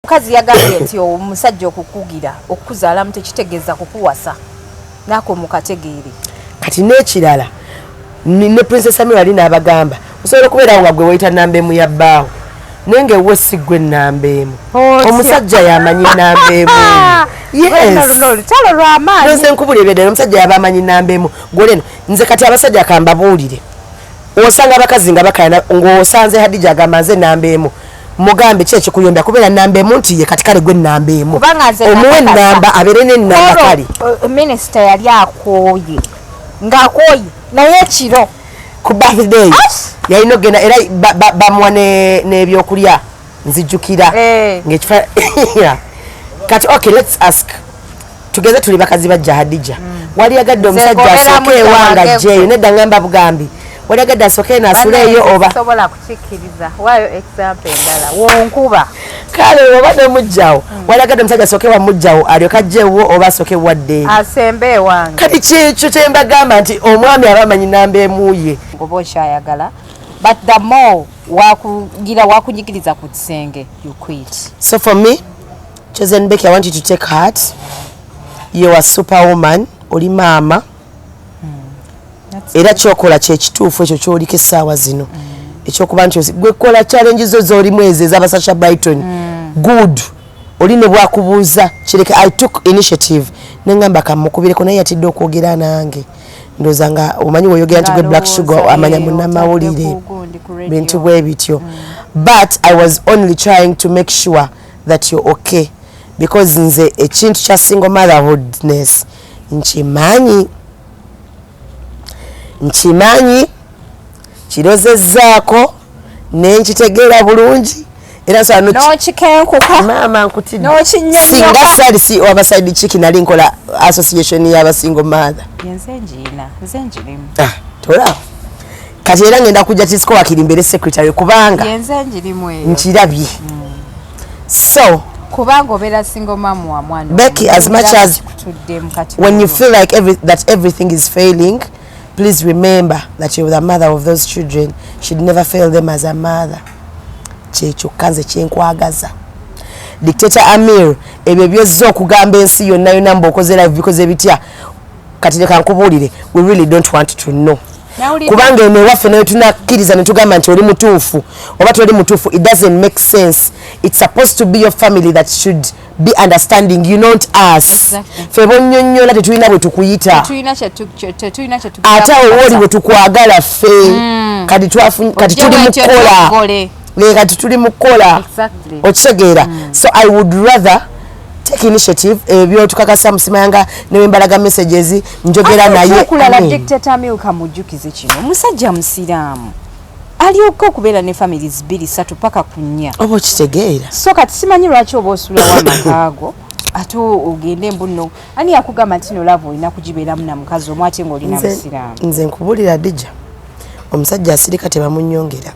Kazi yagambye nti omusajja okukugira okuzaala mutekitegeza kukuwasa nako mukategeere kati n'ekirala ne Princess Amir ali n'abagamba osobola okubeera nga gwe wayita nnamba emu ya bbaawo naye ng'ewe si gwe nnamba emu omusajja yamanyi nnamba emu olutalo lw'amaanyi nze nkubula ebyedala omusajja yaba amanyi nnamba emu gwoleno nze kati abasajja kambabuulire osanga abakazi nga bakayana ng'osanze Hadija agamba nze nnamba emu mugambe ki ekikuyombya kubeera nnamba emu nti ye kati kale gwe nnamba emu omuwe ennamba abeere n'ennamba kale minisita yali akooye ng'akooye naye ekiro ku birthday yalina ogenda era bamuwa n'ebyokulya nzijjukira ng'ekifa kati okay let's ask tugeze tuli bakazi bajja Hadija wali yagadde omusajja asooke ewanga jeeyo nedda ngamba bugambi wali yagadde asooke naasuleeyo oba sobola kukikkiriza waayo example endala wonkuba kale oba nemujjawo wali yagadde omusajja asooke wamujjawo alyoka ajjeewo oba asooke wadde asembe ewange kati kyekyo kye mbagamba nti omwami aba amanyi nnamba emuye oba okyayagala but the more wakunyigiriza ku kisenge you quit. So for me Chosen Becky, I want you to take heart. You are a superwoman. Oli mama. Era kyokola kye kituufu ekyo kyoliko essaawa zino. Ekyokuba nti gwe kola challenges zo z'oli mwezi ez'abasasha Brighton. Good. Oli ne bwakubuuza kireke I took initiative. Nengamba kamukubireko naye yatidde okwogera nange. Ndowooza nga omanyi woyogera nti gwe Black Sugar amanya munnamawulire. Bintu bwe bityo. But I was only trying to make sure that you're okay. Because nze ekintu kya single motherhoodness nkimanyi kirozezzaako nenkitegeera bulungi era nokikenkuka mama nkutidde singa salisi wabaside chiki nali nkola association y'abasingle mother nze njirimu tola kati era ngenda kujja kisiko wakiri mbere secretary kubanga nkirabye so kubanga obera single mom wa mwana Becky, as much as when you feel like that everything is failing, please remember that you're the mother of those children. Should never fail them as a mother. Checho kanze kyenkwagaza. Dictator Amir ebyo byozzo okugamba ensi yonna yonna mbokoze live because ebitya kati leka nkubulire we really don't want to know. Kubanga ene waffe nayo tunakkiriza ne tugamba nti oli mutuufu oba toli mutuufu it doesn't make sense. It's supposed to be your family that should be understanding you, not us. Ffe bonnyonnyola tetulina bwe tukuyita ate owoli bwe tukwagala ffe kati tuli mukola kati tuli mukola okitegeera. So I would rather take initiative ebyo tukakasa musimayanga nembalaga messages njogera naye okulala Dictator Amir kamujjukize kino omusajja musiraamu alyoka okubeera ne families 2-3 paka kunya obo kitegeera. So kati simanyi lwaki oba osula wamakago ate ogende mbuno ani yakugamba nti no love olina kugibeeramu na mukazi omwate ng'olina musiraamu. Nze nkubulira Dija omusajja asirika tebamunnyongera.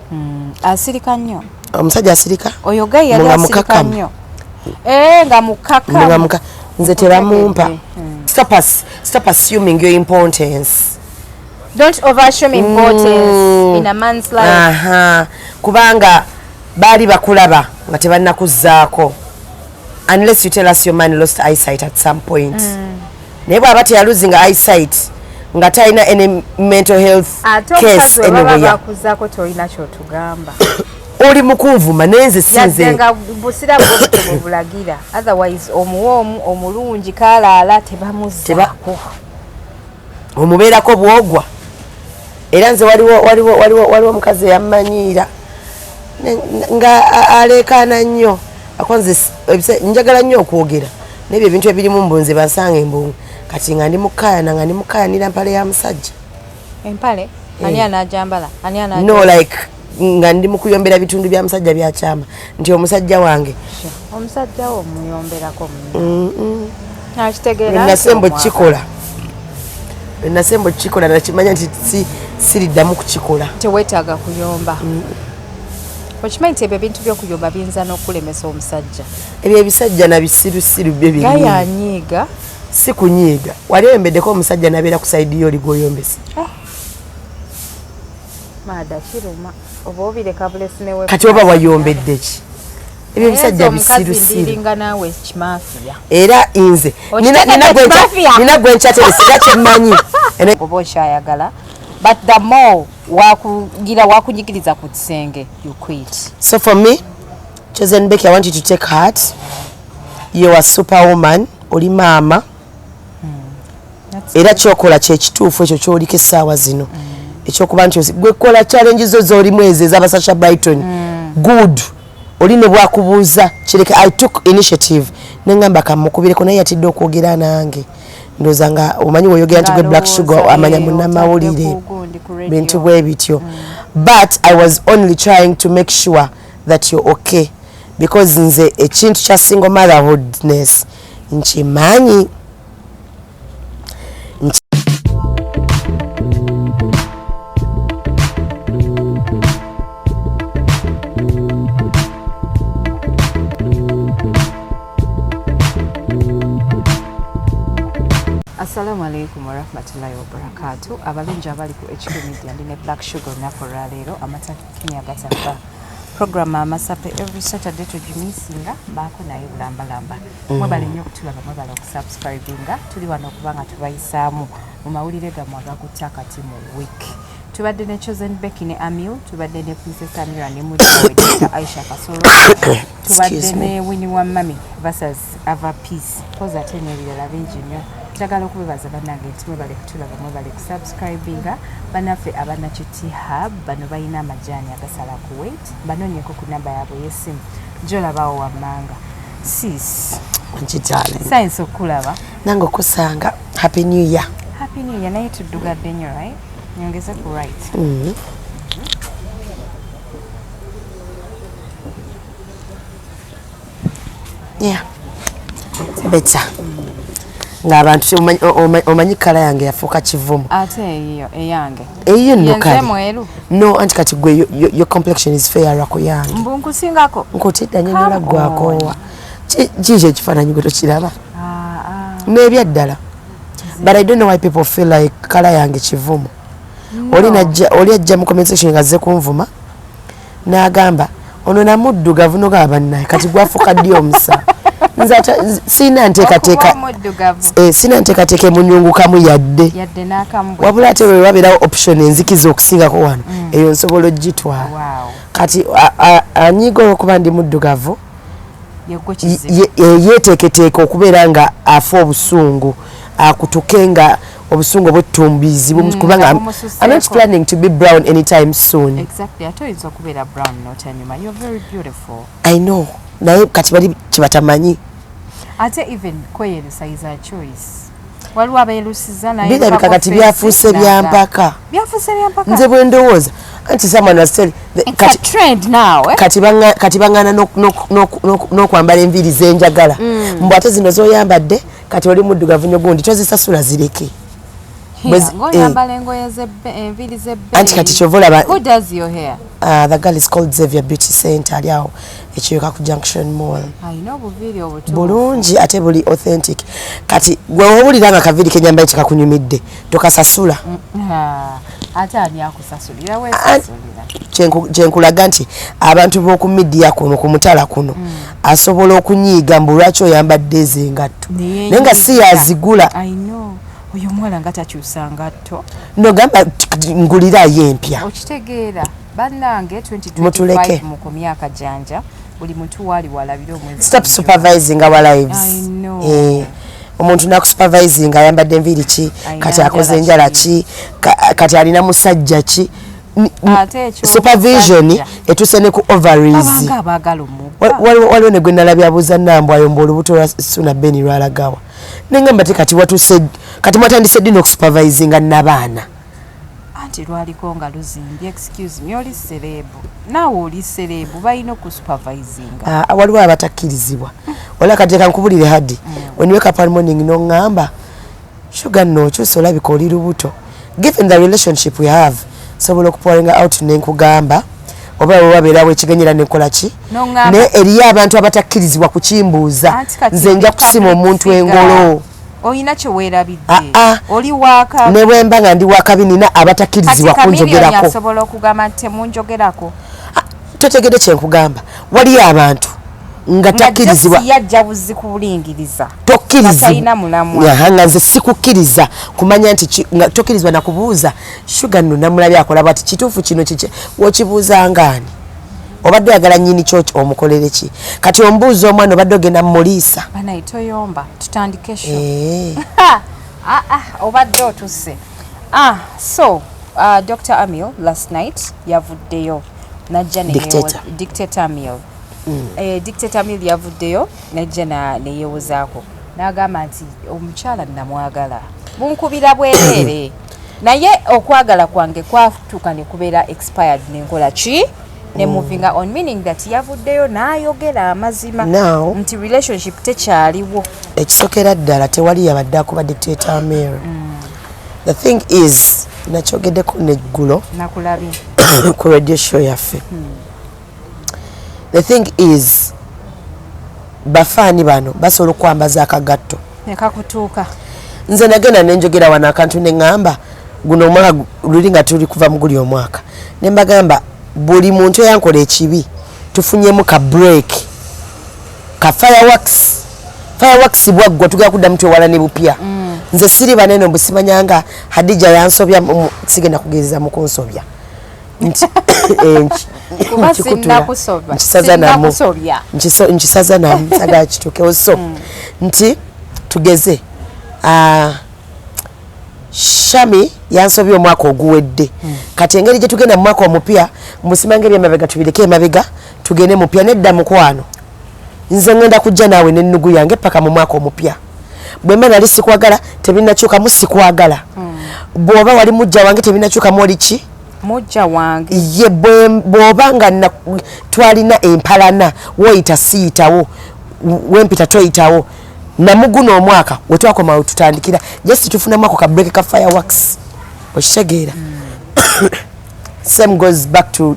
Asirika nnyo omusajja asirika oyo gayi yali asirika nnyo nga mukaka nze tebamumpa. Stop assuming your importance. Don't overassume importance in a man's life. Kubanga bali bakulaba nga tebanakuzzaako unless you tell us your man lost eyesight at some point. Naye bw'aba losing eyesight nga talina any mental health case anywhere. Bakuzzaako tolina kyotugamba. Oli mukunvuma nenze sinze yazenga busira bwo bulagira otherwise omuwomu omulungi kalaala tebamuzzaako omubeerako bwogwa era nze waliwo mukazi yammanyiira nga alekaana nnyo akonze njagala nnyo okwogera n'ebyo ebintu ebirimu mbunze basanga embungu kati nga ndi mukayanira mpale ya musajja empale ani anajambala ani anajambala no like nga ndi mukuyombera bitundu bya musajja bya chama nti omusajja wange omusajja wo muyomberako nakitegeera nasembo chikola nakimanya nti siriddamu kukikola tewetaaga kuyomba okimanyi nti ebyo ebintu by'okuyomba biyinza n'okulemesa omusajja ebyo ebisajja nabisirusiru bye biri gayanyiiga si kunyiiga wali oyombeddeko omusajja nabeera ku saidi yo oli gwoyombesa maada kiruma oba obireka bulesi newe kati oba wayombedde ki ebyo bisajja bisirusiru ndiringa nawe kimafia era inze nina gwenchateresa kyemmanyi oba okyayagala but the more wakunyigiriza ku kisenge you quit. So for me, Chosen Becky, I want you to take heart. You are superwoman. Oli mama. Era kyokola kyekituufu ekyo kyoliko essaawa zino ekyokuba nti gwe kola challenges zo z'olimu ezo ez'abasasha Brighton good oli ne bwakubuuza kireke I took initiative nengamba kamukubireko naye yatidde okwogera nange ndooza nga omanyi weeyogera nti gwe black sugar amanya munnamawulire bintu bwe bityo but I was only trying to make sure that you're okay because nze ekintu kya single motherhoodness nkimanyi. Assalamu alaikum wa rahmatullahi wa barakatuh. Abalungi abali ku HQ Media ndine Black Sugar olunaku olwaleero amatakikini agataka program amasape every Saturday tugimisinga mbaako naye bulambalamba mwebale nnyo okutulaba mwebale okusubscribinga tuli wano okubanga tubayisaamu mu mawulire gammwe agakutte akati mu week. Tubadde ne Chosen Becky ne Amir, tubadde ne Princess Amira ne Mudiwe Dr. Aisha Kasolo, tubadde ne Winnie Wamami versus Ava Peace. Poza tene ebirala bingi nnyo. Njagala okubebaza bannange nti mwebale kutulaba mwebale kusubscribinga banaffe abanakiti hub bano balina amajaani agasala ku weight banoonyeko ku namba yaabwe Esim gy'olabaawo wammanga sis nkitale science okulaba nange okusanga happy new year naye tuddugadde nnyo right nyongeze ku right yeah better ng'abantu omanyi kala yange yafuuka kivumu ate eyo nno kale no anti kati gwe your complexion is fairer ku yange mbunkusingako nkotedda nyenyola gwakoowa kiki ekifaananyi gwe tokiraba n'ebyaddala but I don't know why people feel like kala yange kivumu oli ajja mu comment section nga azze kunvuma n'agamba ono namuddugavu nogaba bannaye kati gwafuuka ddi omusa sina nteekateeka emunyungukamu yadde wabula ate bwe wabeerawo option enzikiriza okusingako wano eyo nsobola ogitwala kati anyiga olwokuba ndi muddugavu yeeteeketeeka okubeera nga afa obusungu akutuke nga obusungu obwettumbizi kubanga I'm not planning to be brown anytime soon. Exactly. I told you to be brown not anymore. You're very beautiful. I know. Naye kati bali kibatamanyi. Ate even kweyeresa is a choice. Waliwo abeerusiza naye birabika kati byafuuse byampaka. Nze bwe ndowooza anti someone was telling kati trend now kati bangana n'okwambala enviiri zenjagala mbw ate zino z'oyambadde kati oli muddugavu nnyo gundi tozisasula zireke anti kati kyova olaba the girl is called Xavier Beauty Center ali awo ekiyoka ku Junction Mall bulungi ate buli authentic kati gwe owulira nga kaviiri kenyambaye tekakunyumidde tokasasula ate ani akusasulira weesasulira kyenkulaga nti abantu b'oku midiya kuno ku mutala kuno asobola okunyiiga mbu lwaki oyambadde ezengatto naye nga si yazigula oyo mwala nga takyusa ngatto no gamba ngulirayo empya okitegeera bannange 2025 mu ku myaka janja buli muntu wali walabira omwezi stop supervising our lives omuntu nakusupervising ayambadde enviiri ki kati akoze enjala ki kati alina musajja ki supervision etuuse ne ku ovaries waliwo ne gwe nalabya abuuza nambwayo mbu olubuto lwa Suna Beni lwalagawa nengamba te kati watuse kati mwatandise ddi n'okusupervisinga n'abaana anti lwaliko nga luzimbye excuse me oli serebu naawe oli serebu balina okusupervisinga waliwo abatakkirizibwa wala kateeka nkubulire hadi when you wake up one morning n'oŋŋamba sugar nookyusa olabika oli lubuto given the relationship we have sobola okupoolinga out nenkugamba oba bwe wabeerawo ekigenyera nenkola ki naye eriyo abantu abatakkirizibwa kukimbuuza nze nja kusima omuntu engolo oyina kyeweerabidde oli waaka ne bwe mba nga ndi waakabi nina abatakkirizibwa kunjogerako asobola okugamba nti temunjogerako totegedde kyenkugamba waliyo abantu nga takkirizibwa yajja buzi kubulingiriza tokkirizibwa mulamwa nga nze sikukkiriza kumanya nti tokkirizibwa na kubuuza shuga nno namulabye akola bwati kituufu kino kiki wokibuuza ngaani obadde oyagala nnyini kyo omukolere ki kati ombuuza omwana obadde ogenda mumuliisa banayitoyomba tutandike sho obadde otuse so Dr. Amir last night yavuddeyo najja Dictator Amir Dictator Amir yavuddeyo najja neyewozaako n'agamba nti omukyala namwagala bunkubira bwerere naye okwagala kwange kwatuuka ne kubeera expired nenkola ki ne moving on meaning that yavuddeyo n'ayogera amazima nti relationship tekyaliwo ekisokera ddala tewali yabadde akuba Dictator Amir the thing is nakyogeddeko neggulo nakulabye ku radio show yaffe the thing is bafaani bano basobola okwambaza akagatto nekakutuuka nze nagenda nenjogera wano akantu neŋŋamba guno omwaka luli nga tuli kuva mu guli omwaka ne mbagamba buli muntu eyankola ekibi tufunyemu ka break ka fireworks bwaggwa tugenda kuddamu twewala ne bupya nze siri banene obusimanyanga Hadija yansobya sigenda kugezeza mu kunsobya nkisaza namu saga kituukewo so nti tugeze Shami yansobya omwaka oguwedde kati engeri gye tugenda mu mwaka omupya musimanga ebyemabega tubireke emabega tugende mupya nedda mukwano nze ngenda kujja naawe n'ennugu yange paka mu mwaka omupya bwemba nali sikwagala tebinakyukamu sikwagala bw'oba wali mujja wange tebinakyukamu oli ki mujja wange ye bw'oba nga twalina empalana woyita siyitawo wempita toyitawo namuguno omwaka wetwakomawo tutandikira just tufunamu ako ka break ka fireworks okitegeera same goes back to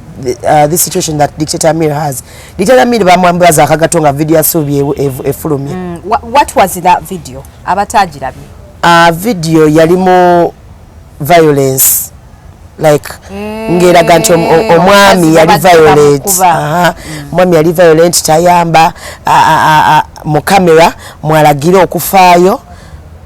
this situation that Dictator Amir has. Dictator Amir bamwambaza Akagatto nga video ya Suubi efulumye. What was that video? Abatajirabye. Video yalimu violence like ngeraga nti omwami yali violent omwami yali violent tayamba mu camera mwalagira okufaayo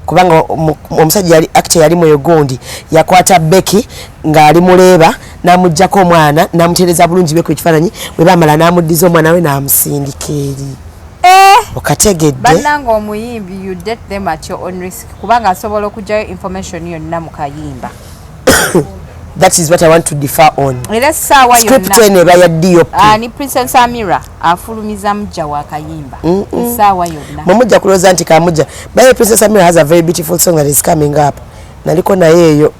kubanga omusajja yali actor yali mwegondi yakwata Becky nga ali muleeba namujjako omwana namutereza bulungi be ku kifaananyi bwe bamala namuddiza omwana we namusindika eri okategedde bannanga omuyimbi you date them at your own risk kubanga asobola okujjayo information yonna mu kayimba. That is what I want to differ on. Script ene ba ya DOP. Ni Princess Amira afulumiza mujja wa kayimba. Sawa yonna. Mumujja kuloza anti kamujja. By Princess Amira has a very beautiful song that is coming up. Naliko na yeyo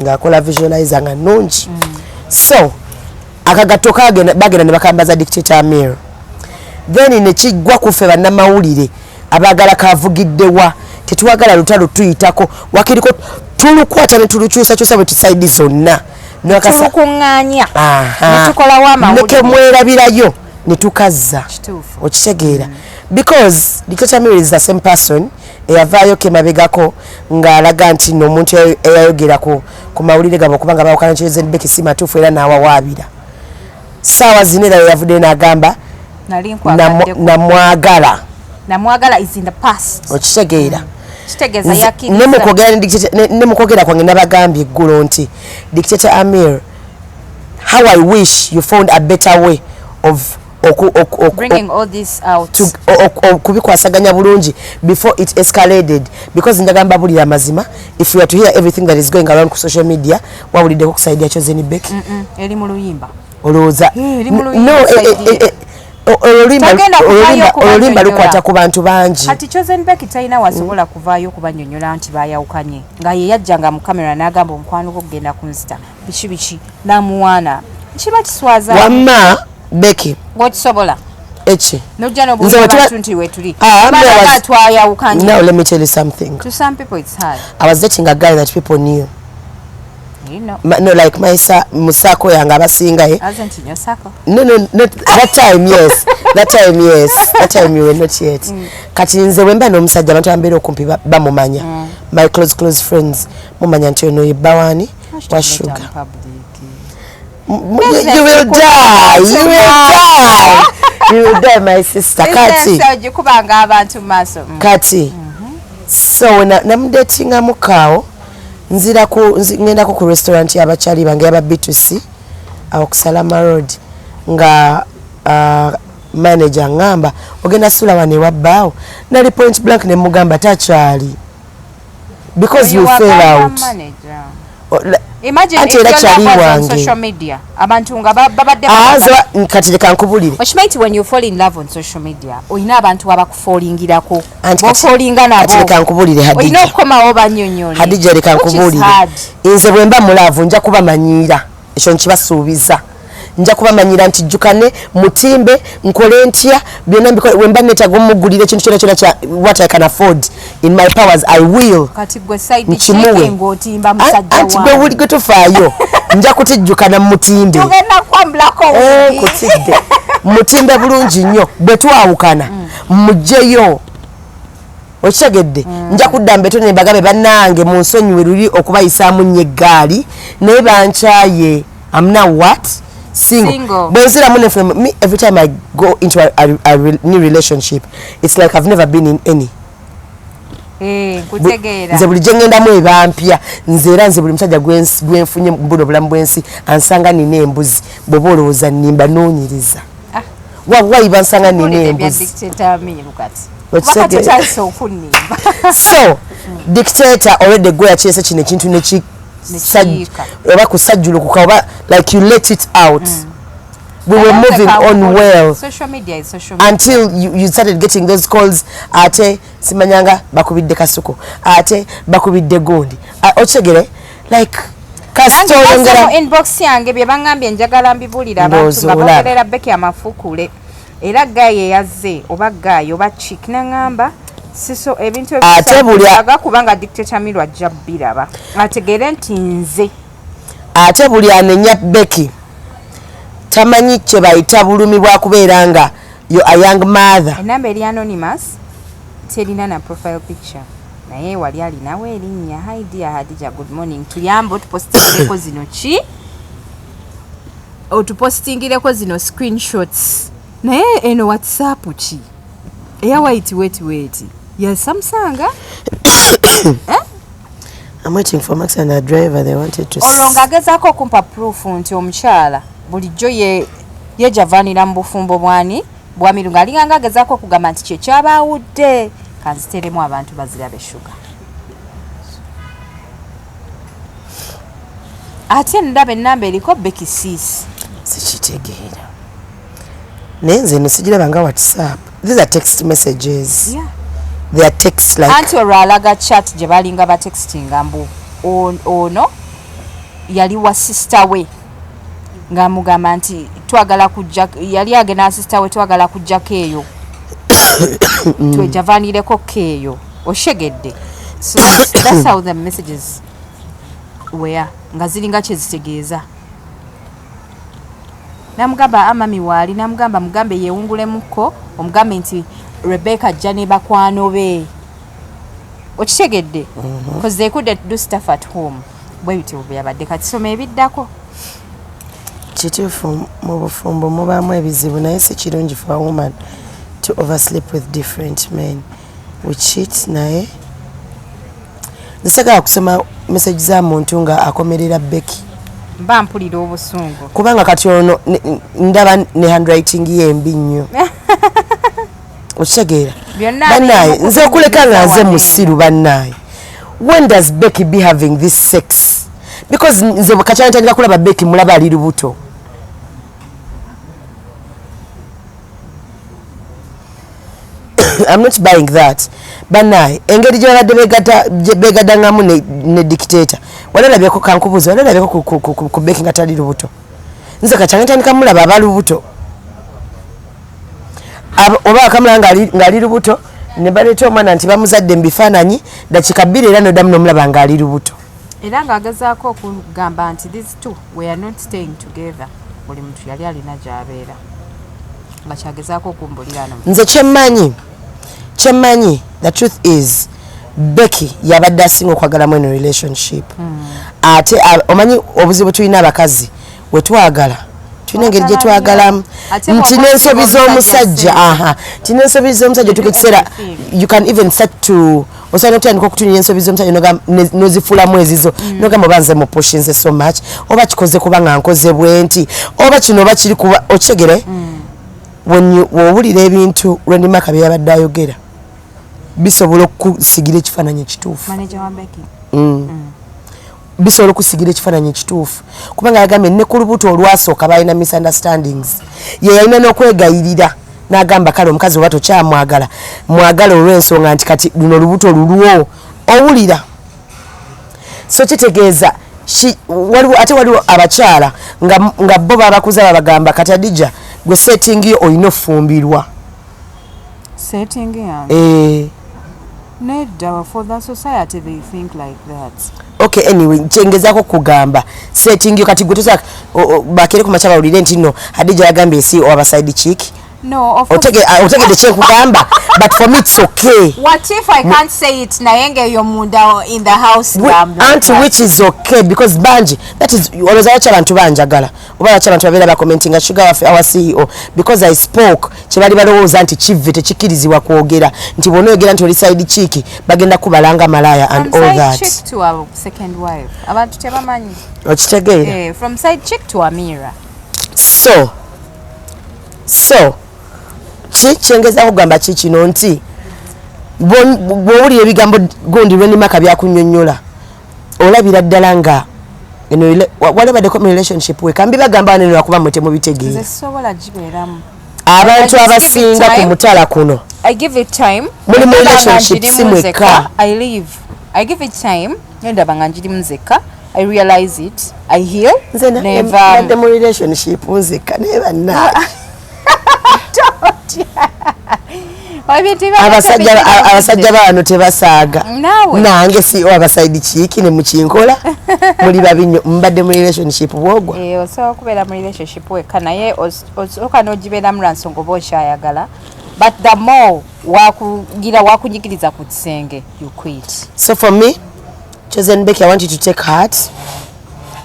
ngakola visualizer nga nungi. So Akagatto bagenda ne bakambaza Dictator Amir. Then ne kigwa kufe bannamawulire abagala kavugiddewa tetuwagala lutalo tuyitako wakiriko tulukwata ne tulukyusa bwe tusaidi zonna tulukuŋŋaanya ne tukola w'amawulire neke mwerabirayo ne tukazza okitegeera because Dictator Amir is the same person eyavaayo kemabegako ng'alaga nti n'omuntu eyayogera ku mawulire gabo kubanga bawukana nkyeze Becky si matuufu era n'awawaabira saawa zine era yavudde n'agamba namwagala is in the past okitegeera kitegeza yakiriza ne mukwogera kwange nabagambye eggulo nti Dictator Amir how I wish you found a better way of bringing all this out kubikwasaganya bulungi before it escalated because njagamba bulira mazima if you are to hear everything that is going around ku social media wawuliddeko kusaidia Chozeni Becky eri mu luyimba olowooza olulimba lukwata ku bantu bangi kati Chozeni Becky talina wasobola kuvaayo kubanyonyola nti bayawukanye nga ye yajjanga mu kamera n'agamba omukwano gwo kugenda kunzita biki namuwaana kiba kiswaza wamma Becky ngokisobola echi nojja n'obubantu nti wetuli twayawukanye. Now let me tell you something. To some people it's hard. I was dating a guy that people knew. You know. No, like my musako yanga abasinga Hasn't in your circle? No, not that time, yes. That time you were not yet. Kati nze wemba n'omusajja abantu ambere okumpi bamumanya. My close friends mumanya nti ono yebawani wa sugar. You will die. You will die, my sister. Kati. Kati. So namudatinga mukaawo ngenda ku restaurant y'abachali bange yaba B2C awo Salama Road nga manager ngamba ogenda sula wane wabbaawo nali point blank ne mugamba tachali because you fell out. Imagine if your love was on social media. Abantu nga babadde kati leka nkubulire. Okimanyi when you fall in love on social media, oyina abantu abakufoolingirako. Bofoolinga nabo. Kati leka nkubulire Hadija. Oyina okukomawo bannyonnyole. Hadija leka nkubulire. Nze bwe mba mulaavu nja kubamanyira. Ekyo nkibasuubiza. Nja kubamanyira nti jjukane mutimbe nkole ntya byonna bwe mba neetaaga omugulira ekintu kyonna kya what I can afford in my powers I will. Kati gwe side checking ng'otimba musajja wange. Anti gwe wuli gwe tufaayo nja kutijjukana mutimbe. Tugenda kwambulako wundi. Kutidde. Mutimbe bulungi nnyo bwe twawukana mujjeyo. Okitegedde nja kudda mbeto ne bagabe bannange mu nsonyiwe luli okubayisaamu nnyo eggaali naye bankyaye. I'm now what? Single. Me, every time I go into a new relationship, it's like I've never been in any. Nze buli gyengendamu ebampya nze era nze buli musajja gwenfunye mbuno bulamu bwensi ansanga nina embuzi bw'oba olowooza nnimba noonyiriza wawayi bansanga nina embuzi. So Dictator already gwe yakyese kino ekintu neki oba kusajjulukuka oba like you let it out. We were moving on well. Social media is social media. Until you started getting those calls ate simanyanga bakubidde kasuko ate bakubidde gondi otegere like kastori ngara inbox yange bye bangambye njagala mbibulira abantu ngabakolera Becky amafukule era gaye yazze oba gaye oba chick nangamba siso ebintu ebyaga kubanga Dictator Amir ajja biraba ategere nti nze ate buli anenya Becky tamanyi kye bayita bulumi bwa kubeera nga yo a young mother. Enamba eri anonymous terina na profile picture naye wali alinawe erinnya hi dear Hadija good morning tuyambe otupostingireko zino ki otupostingireko zino screenshots naye eno WhatsApp ki eya wait ya Samsung I'm waiting for Max and the driver they wanted to olonga agezaako okumpa proof nti omukyala bulijjo ye javanira mu bufumbo bwamiru ng'alinganga agezaako okugamba nti kye kyabaawudde kanziteremu abantu bazirabe shuga ate ndaba ennamba eriko Becky sis sikitegeera naye nze nesigiraba nga WhatsApp. These are text messages. Yeah. They are text like anti olwalaga chat gye balinga batextinga mbu ono yali wa sister we nga mugamba nti twagala kujja yali agena sister we twagala kujjako eyo twejavanireko keeyo oshegedde. So that's how the messages were nga ziringa kye zitegeeza. Namugamba amami wali namugamba mugambe yeewungulemuko omugambe nti Rebecca ajja ne bakwano be okitegedde because they couldn't do stuff at home bwe bityo byabadde kati soma ebiddako. Kituufu mu bufumbo mubaamu ebizibu naye si kirungi for a woman to oversleep with different men. We cheat naye nsagala kusoma message za muntu nga akomerera Becky mba mpulira obusungu kubanga kati ono ndaba ne handwriting ye mbi nnyo okitegeera bannaye nze okuleka nga nze musiru bannaye. When does Becky be having this sex? Because nze kakyala ntandika kulaba Becky mulaba ali lubuto. I'm not buying that. Bannaye engeri gye babadde begadangamu ne Dictator walalabyeko kankubuuza walalabyeko ku Becky nga tali lubuto. Nze kakyala ntandika mulaba aba lubuto oba akamula ng'ali lubuto ne baleeta omwana nti bamuzadde mu bifaananyi dakika bbiri era noddamu n'omulaba ng'ali lubuto. Era ng'agezaako okugamba nti these two we are not staying together. Buli muntu yali alina gy'abeera nga kyagezaako okumbulira no. Nze kyemmanyi the truth is Becky yabadde asinga okwagalamu eno relationship. Ate omanyi obuzibu tulina abakazi we twagala tulina engeri gye twagalamu nti n'ensobi z'omusajja nti n'ensobi z'omusajja tukiseera you can even start to osobola okutandika okutunyira ensobi z'omusajja n'ozifuulamu ezizo n'ogamba oba nze mupushinze so much oba kikoze kuba nga nkoze bwe nti oba kino oba kiri kuba okigere w'owulira ebintu Lwendimaka bye yabadde ayogera bisobola okusigira ekifaananyi ekituufu bisobola okusigira ekifaananyi ekituufu kubanga yagambye ne ku lubuto olwasooka balina misunderstandings ye yalina n'okwegayirira n'agamba kale omukazi oba tokyamwagala mwagala olw'ensonga nti kati luno olubuto lulwo owulira so kitegeeza ate waliwo abakyala nga bo babakuza babagamba kati Adija gwe setting yo olina ofumbirwa nedda for the society they think like that. Okay, anyway, nchengezako kugamba setting yo kati gwe tosa bakere ku machaba ulire nti no Adija yagambye si oba side chick. No, of course. Otege the check kugamba, but for me it's okay. What if I can't say it nayenge yomunda in the house auntie, which is okay because Banji, that is always acha abantu banjagala. Oba acha abantu babera ba commenting a sugar of our CEO because I spoke chebali balowooza nti chivete chikirizibwa kwogera nti bono yogera nti oli side chick bagenda kubalanga malaya and all that. From side chick to our second wife. Abantu tebamanyi. Okitegeera. From side chick to Amira. So kyengeza kugamba kino nti bw'owulira ebigambo gundi Lwendimaka byakunnyonnyola olabira ddala nga whatever the relationship we kambi bagamba wanene lwakuba mwe temubitegeera abantu abasinga ku mutala kuno muli mu relationship si mwekka I give it time ndaba nga njiri muzekka I realize it I heal never mu relationship nzekka neba naawe abasajja bano tebasaaga nange si abaside chiiki ne mukinkola muli babinyo mbadde mu relationship bwogwa osobola okubeera mu relationship wekka naye osooka n'ogibeera mu lwansonga oba okyayagala but the more wakunyigiriza ku kisenge you quit. So for me Chosen Becky, I want you to take heart.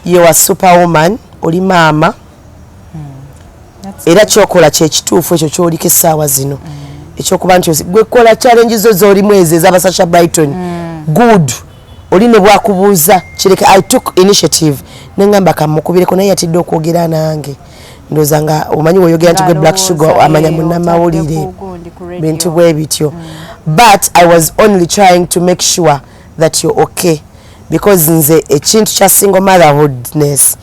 You are superwoman, oli maama. Era kyokola kyekituufu ekyo kyoliko essaawa zino ekyokuba nti gwe kola challenge zo z'olimu ezo ez'abasasha Brighton good oli ne bwakubuuza kireke I took initiative nengamba kamukubireko naye yatidde okwogera nange ndooza nga omanyi weeyogera nti gwe Black Sugar amanya munnamawulire bintu bwe bityo but I was only trying to make sure that you're okay because nze ekintu kya single motherhoodness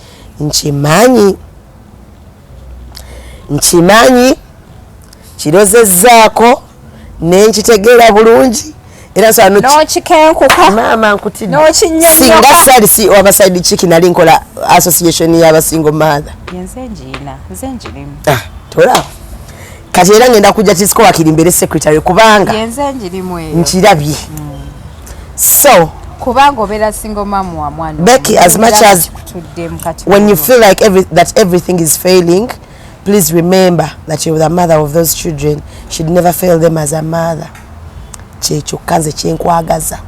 nkimanyi kirozezzaako nenkitegeera bulungi era maama nkutidde singa sali si abaside chick nali nkola association y'abasingle mother tola kati era ngenda kujja kisiko wakirimbere secretary kubanga nkirabye so kubanga obera single mom wa mwana Becky, as much as when you feel like everything is failing, please remember that you're the mother of those children. Should never fail them as a mother. Kyekyokanze kyenkwagaza.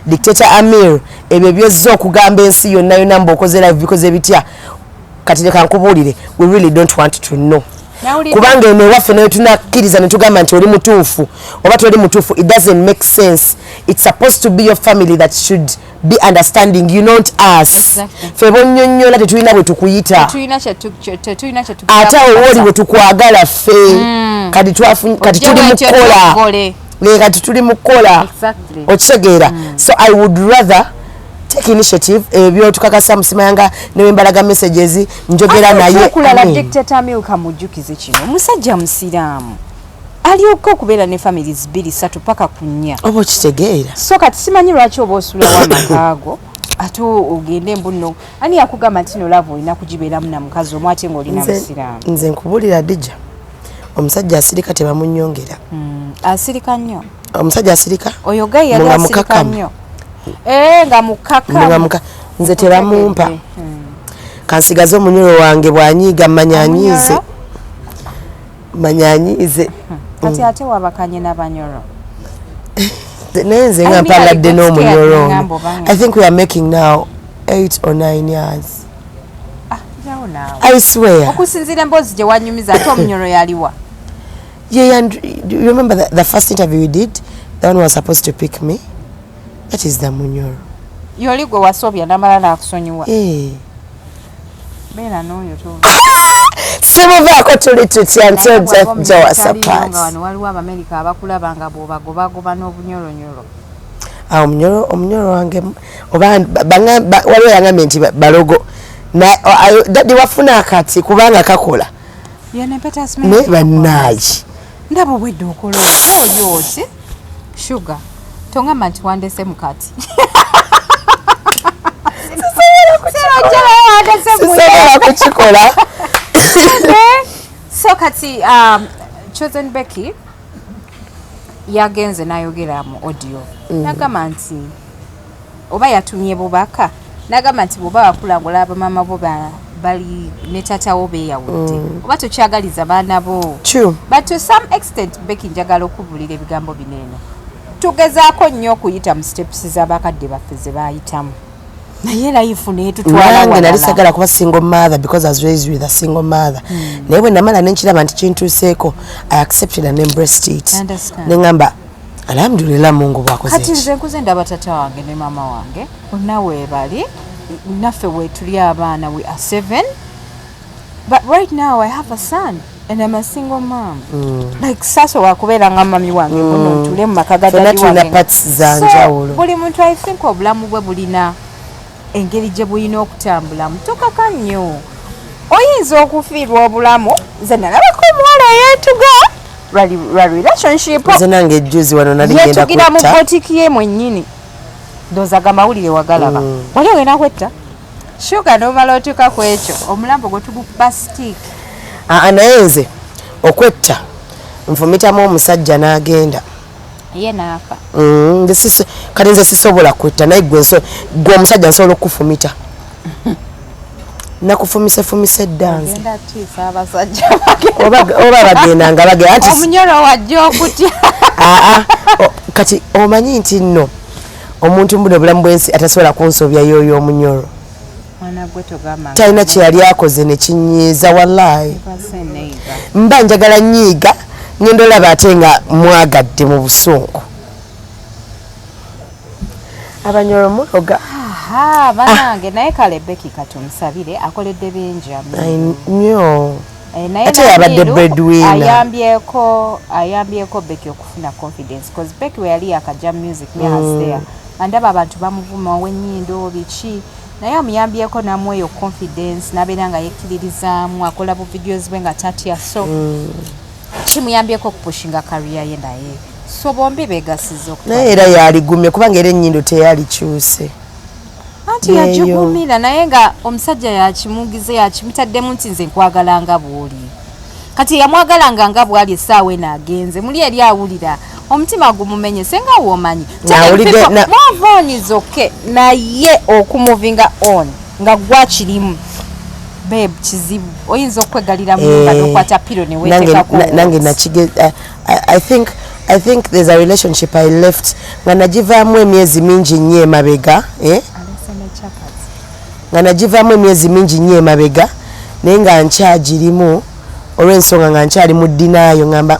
Dictator Amir, ebyo byozza okugamba ensi yonna yonna mbokoze live because ebitya kati leka nkubuulire, we really don't want to know. Kubanga eno waffe nayo tunakkiriza ne tugamba nti oli mutuufu oba toli mutuufu, it doesn't make sense. It's supposed to be your family that should be understanding you, not us. Ffe bonnyonnyola tetulina bwe tukuyita ate owoli bwe tukwagala ffe kati tuli mukola okitegeera. So I would rather take initiative ebyo tukakasa musimayanga nembalaga messages njogera naye kulala Dictator Amir kamujjukize kino omusajja musiraamu alyoka okubeera ne families 2-3 paka kunya obo kitegeera so kati simanyi lwaki oba osula wamakago ate ogende embuno ani yakugamba nti no love olina kugibeeramu na mukazi omwe ate ng'olina musiraamu. Nze nkubulira Dija omusajja asirika tebamunnyongera asirika nnyo omusajja asirika oyo gayi yali asirika nnyo nga mukaka nze tebamumpa kansigaze omunyolo wange bwanyiiga manyanyize kati ate wabakanye n'abanyolo nenze nga mpaladde n'omunyolo. I think we are making now 8 or 9 years. I swear. Okusinzira mbozi gye wanyumiza ate omunyoro yaliwa. Yeah, and do you remember the first interview we did? The one who was supposed to pick me? That is the munyoro. Yoli gwe wasobya namala n'akusonyiwa. Beera n'oyo tu. Simuvaako tuli tutya until death do us apart. Waliwo Abamerika abakulabanga bw'obagobagoba n'obunyoronyoro. Omunyoro wange waliwo yangambye nti balogo dadi wafuna akati kubanga kakola ne bannaayi ndaba obwedde okola oyoozi sugar tongamba nti wandese mukati sisobola kukikola. So kati chosen Becky yagenze n'ayogera mu audio nagamba nti oba yatumye bubaka nagamba nti bwoba wakulangula abamama bo bali ne tata wo beeyawudde oba tokyagaliza baana bo. But to some extent Becky njagala okubulira ebigambo bineeno tugezaako nnyo okuyita mu steps z'abakadde baffe ze baayitamu naye life neetutwala nange nali sagala kuba single mother because I was raised with a single mother. Naye bwe namala nenkiraba nti kintuuseeko I accepted and embraced it. Neŋŋamba alhamdulillah Mungu bwakoze kati nze nkuze ndaba tata wange ne mama wange bonna weebali naffe weetuli abaana we are 7 but right now I have a son and I'm a single mom. Like sasa wakubeera nga mami wange muno ntule mu maka ga dadi wange. So buli muntu I think obulamu bwe bulina engeri gye bulina okutambulamu tokaka nnyo oyinza okufiirwa obulamu ze nalabako omuwala eyeetuga relationship ze nange ejjuzi wano nali genda kwetta yetugira mu botiki ye mwennyini ndoozaga mawulire wagalaba wali ogenda kwetta shuga n'omala otuuka ku ekyo omulambo gwe tugukuba stick naye nze okwetta nfumitamu omusajja n'agenda ye naafa kati nze sisobola kwetta naye gwe omusajja nsobola okufumita nakufumisefumise eddanzi oba bagendanga bagenda omunyoro wajja okutya kati omanyi nti nno omuntu mbuno obulamu bwensi atasobola kunsobya yoyo omunyoro talina kyeyali akoze nekinyiiza wallahi mba njagala nyiiga ngenda olaba ate nga mwagadde mu busungu abanyoro muloga banange naye kale Becky katumusabire akoledde bingi nnyo ate yabadde breadwinner ayambyeko Becky okufuna confidence because Becky we yali akaja music me has there andaba abantu bamuvuma w'ennyindo biki naye amuyambyeko namweyo confidence nabeera nga yekkiririzaamu akola bu videos bwe nga tatya so kimuyambyeko okupushinga career ye naye so bombi beegasiza naye era yaligumye kubanga era ennyindo teyalikyuse anti yagigumira naye nga omusajja yakimugize yakimutaddemu nti nze nkwagalanga bw'oli kati yamwagalanga nga bw'ali essaawa eno agenze muli eri awulira omutima gumumenye senga woomanyi mwavoonizoke naye okumuvinga on nga gwakirimu babe kizibu oyinza okwegalira munda n'okwata piro ne weetekako nange nakigeza I think there's a relationship I left nga nagivaamu emyezi mingi nnyo emabega nga nagivaamu emyezi mingi nnyo emabega naye nga nkyagirimu olw'ensonga nga nkyali mu ddinaayo ngamba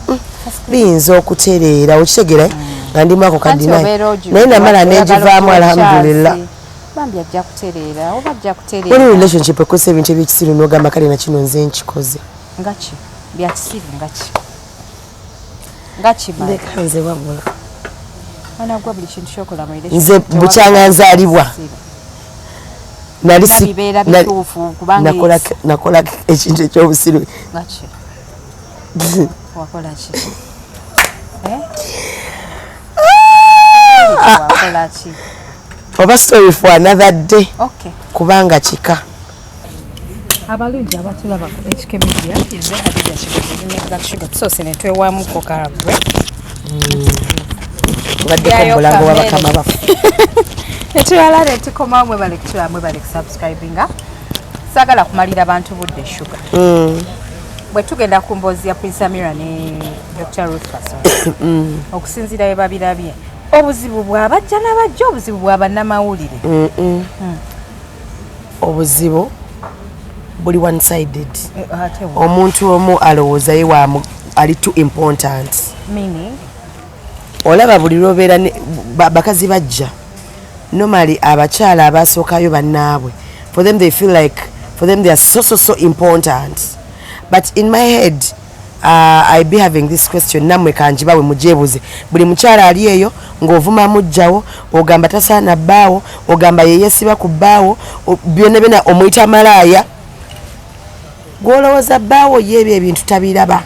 biyinza okutereera okitegere nga ndimu ako kadinaayo naye namala negivaamu alhamdulillah oli relationship ekosa ebintu ebyekisiru n'ogamba kale nakino nze nkikoze ngaki byakisiru ngaki ndeka nze wabula anagwa buli kintu kyokola mu nze bukyanga nzaalibwa nakola ekintu ekyobusiru oba story for another day kubanga kika abalungi abatulaba ekikemedia nze hadija kisoose netwewamuko karabwe ngaddeko mulango wabakama bafu netulala netukoma mwebale kutula mwebale kusubscribinga sagala kumalira abantu budde sugar bwe tugenda ku mboozi ya Prince Amir ne Dr. Ruth Fason okusinziira bye babirabye obuzibu bwabajja n'abajja obuzibu bwabannamawulire obuzibu buli one sided omuntu omu alowooza ye ali too important olaba buli lwobeera bakazi bajja normally abakyala abasookayo bannaabwe for them they feel like for them they are so important but in my head I be having this question namwe kanjibawe mujebuze buli mukyala ali eyo ng'ovuma mujjawo ogamba tasaana bbaawo ogamba yeyesiba ku bbaawo byonna byonna omuyita malaaya gw'olowooza bbaawo yeebyo ebintu tabiraba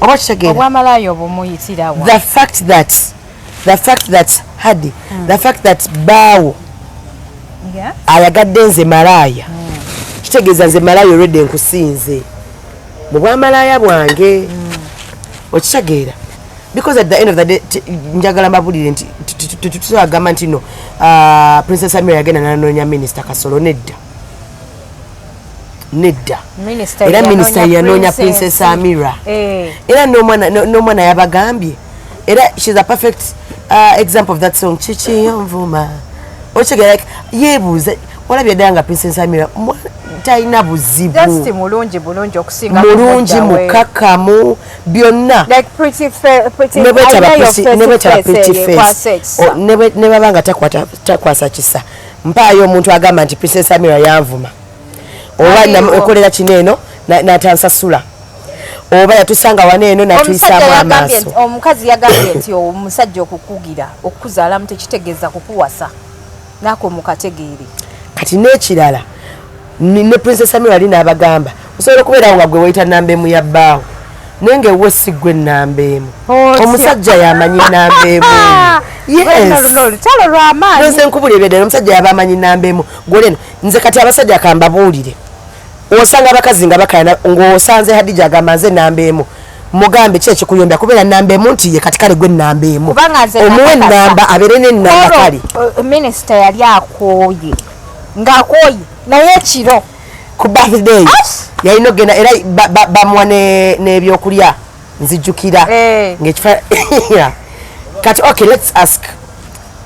oba kitegeera obwamalaaya obumuyitirawa the fact that hadi the fact that bbaawo ayagadde nze malaaya kitegeeza nze malaaya olwedde nkusinze mu bwamalaaya bwange okitegeera because at the end of the day njagala mbabulire nti tutagamba nti no Princess Amir yagenda nanoonya Minister Kasolo nedda era Minister yanoonya Princess Amira era n'omwana yabagambye era she's a perfect example of that song Chichiyonvuma okitegeera like yeebuuza olabye ddala nga Princess Amira talina buzibu mulungi mukakamu byonna nebwetaba pretty face ne baba nga takwasa kisa mpaayo omuntu agamba nti Princess Amira yanvuma oba nakolera kino eno n'atansasula oba yatusanga wano eno n'atuyisaamu amaaso omukazi yagambye nti omusajja okukugira okukuzaalamu tekitegeeza kukuwasa naako mukategeere kati n'ekirala ne Princess Amira ali n'abagamba osobola okubeerawo nga gwe wayita namba emu ya bbaawo naye ng'ewe si gwe namba emu omusajja yamanyi namba emu lutalo lw'amaanyi nze nkubulira ebyadala omusajja yaba amanyi namba emu gwoleno nze kati abasajja akambabuulire osanga abakazi nga bakayana ng'osanze Hadija agamba nze namba emu mugambe ki ekikuyombya kubeera namba emu nti ye kati kale gwe namba emu omuwe namba abeere n'ennamba kale minisita yali akooye ng'akooye naye ekiro ku birthday yalina okgenda era bamuwa n'ebyokulya nzijjukira ng'ekifa kati okay let's ask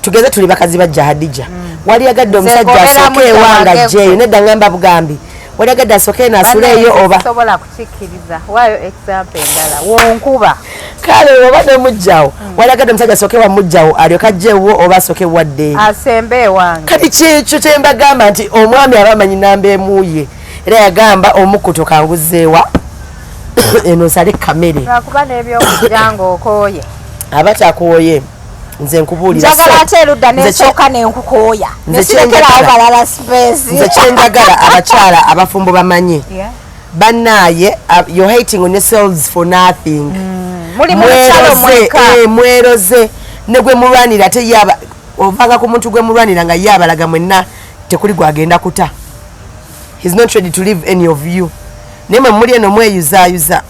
tugeze tuli bakazi bajja Hadija wali yagadde omusajja asooke ewanga jeeyo nedda ngamba bugambi wali yagadde asooke naasuleeyo oba sobola kukikkiriza waayo example endala wonkuba kale oba nemujjawo wali yagadde omusajja asooke wamujjawo alyoka ajjeewo oba asooke wadde asembe ewange kati kyekyo kye mbagamba nti omwami aba amanyi namba emuye era yagamba omukuto kanguzeewa eno nsale kamere lwakuba n'ebyokugira ng'okooye aba takooye nze nkubuulira njagala ate erudda n'esooka n'enkukooya nesirekerawo balala space nze kyenjagala abakyala abafumbo bamanye bannaaye you're hating on yourselves for nothing mweroze ne gwe mulwanira ate yaba ovanga ku muntu gwe mulwanira nga ye abalaga mwenna tekuli gwagenda kuta he's not ready to leave any of you naye mwe muli eno mweyuzaayuza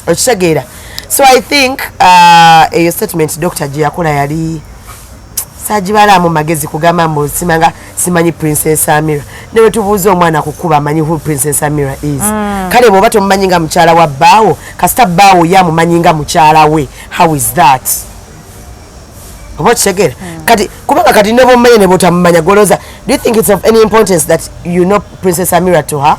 okitegeera so I think eyo statement Dr. gye yakola yali sagibalaamu magezi kugamba mbu simanyi Princess Amira ne bwe tubuuza omwana kukuba amanyi who Princess Amira is kale bw'oba tomumanyi nga mukyala wa bbaawo kasita bbaawo ye amumanyi nga mukyala we how is that oba okitegeera kati kubanga kati ne bwomumanya ne bwotamumanya golooza do you think it's of any importance that you know Princess Amira to her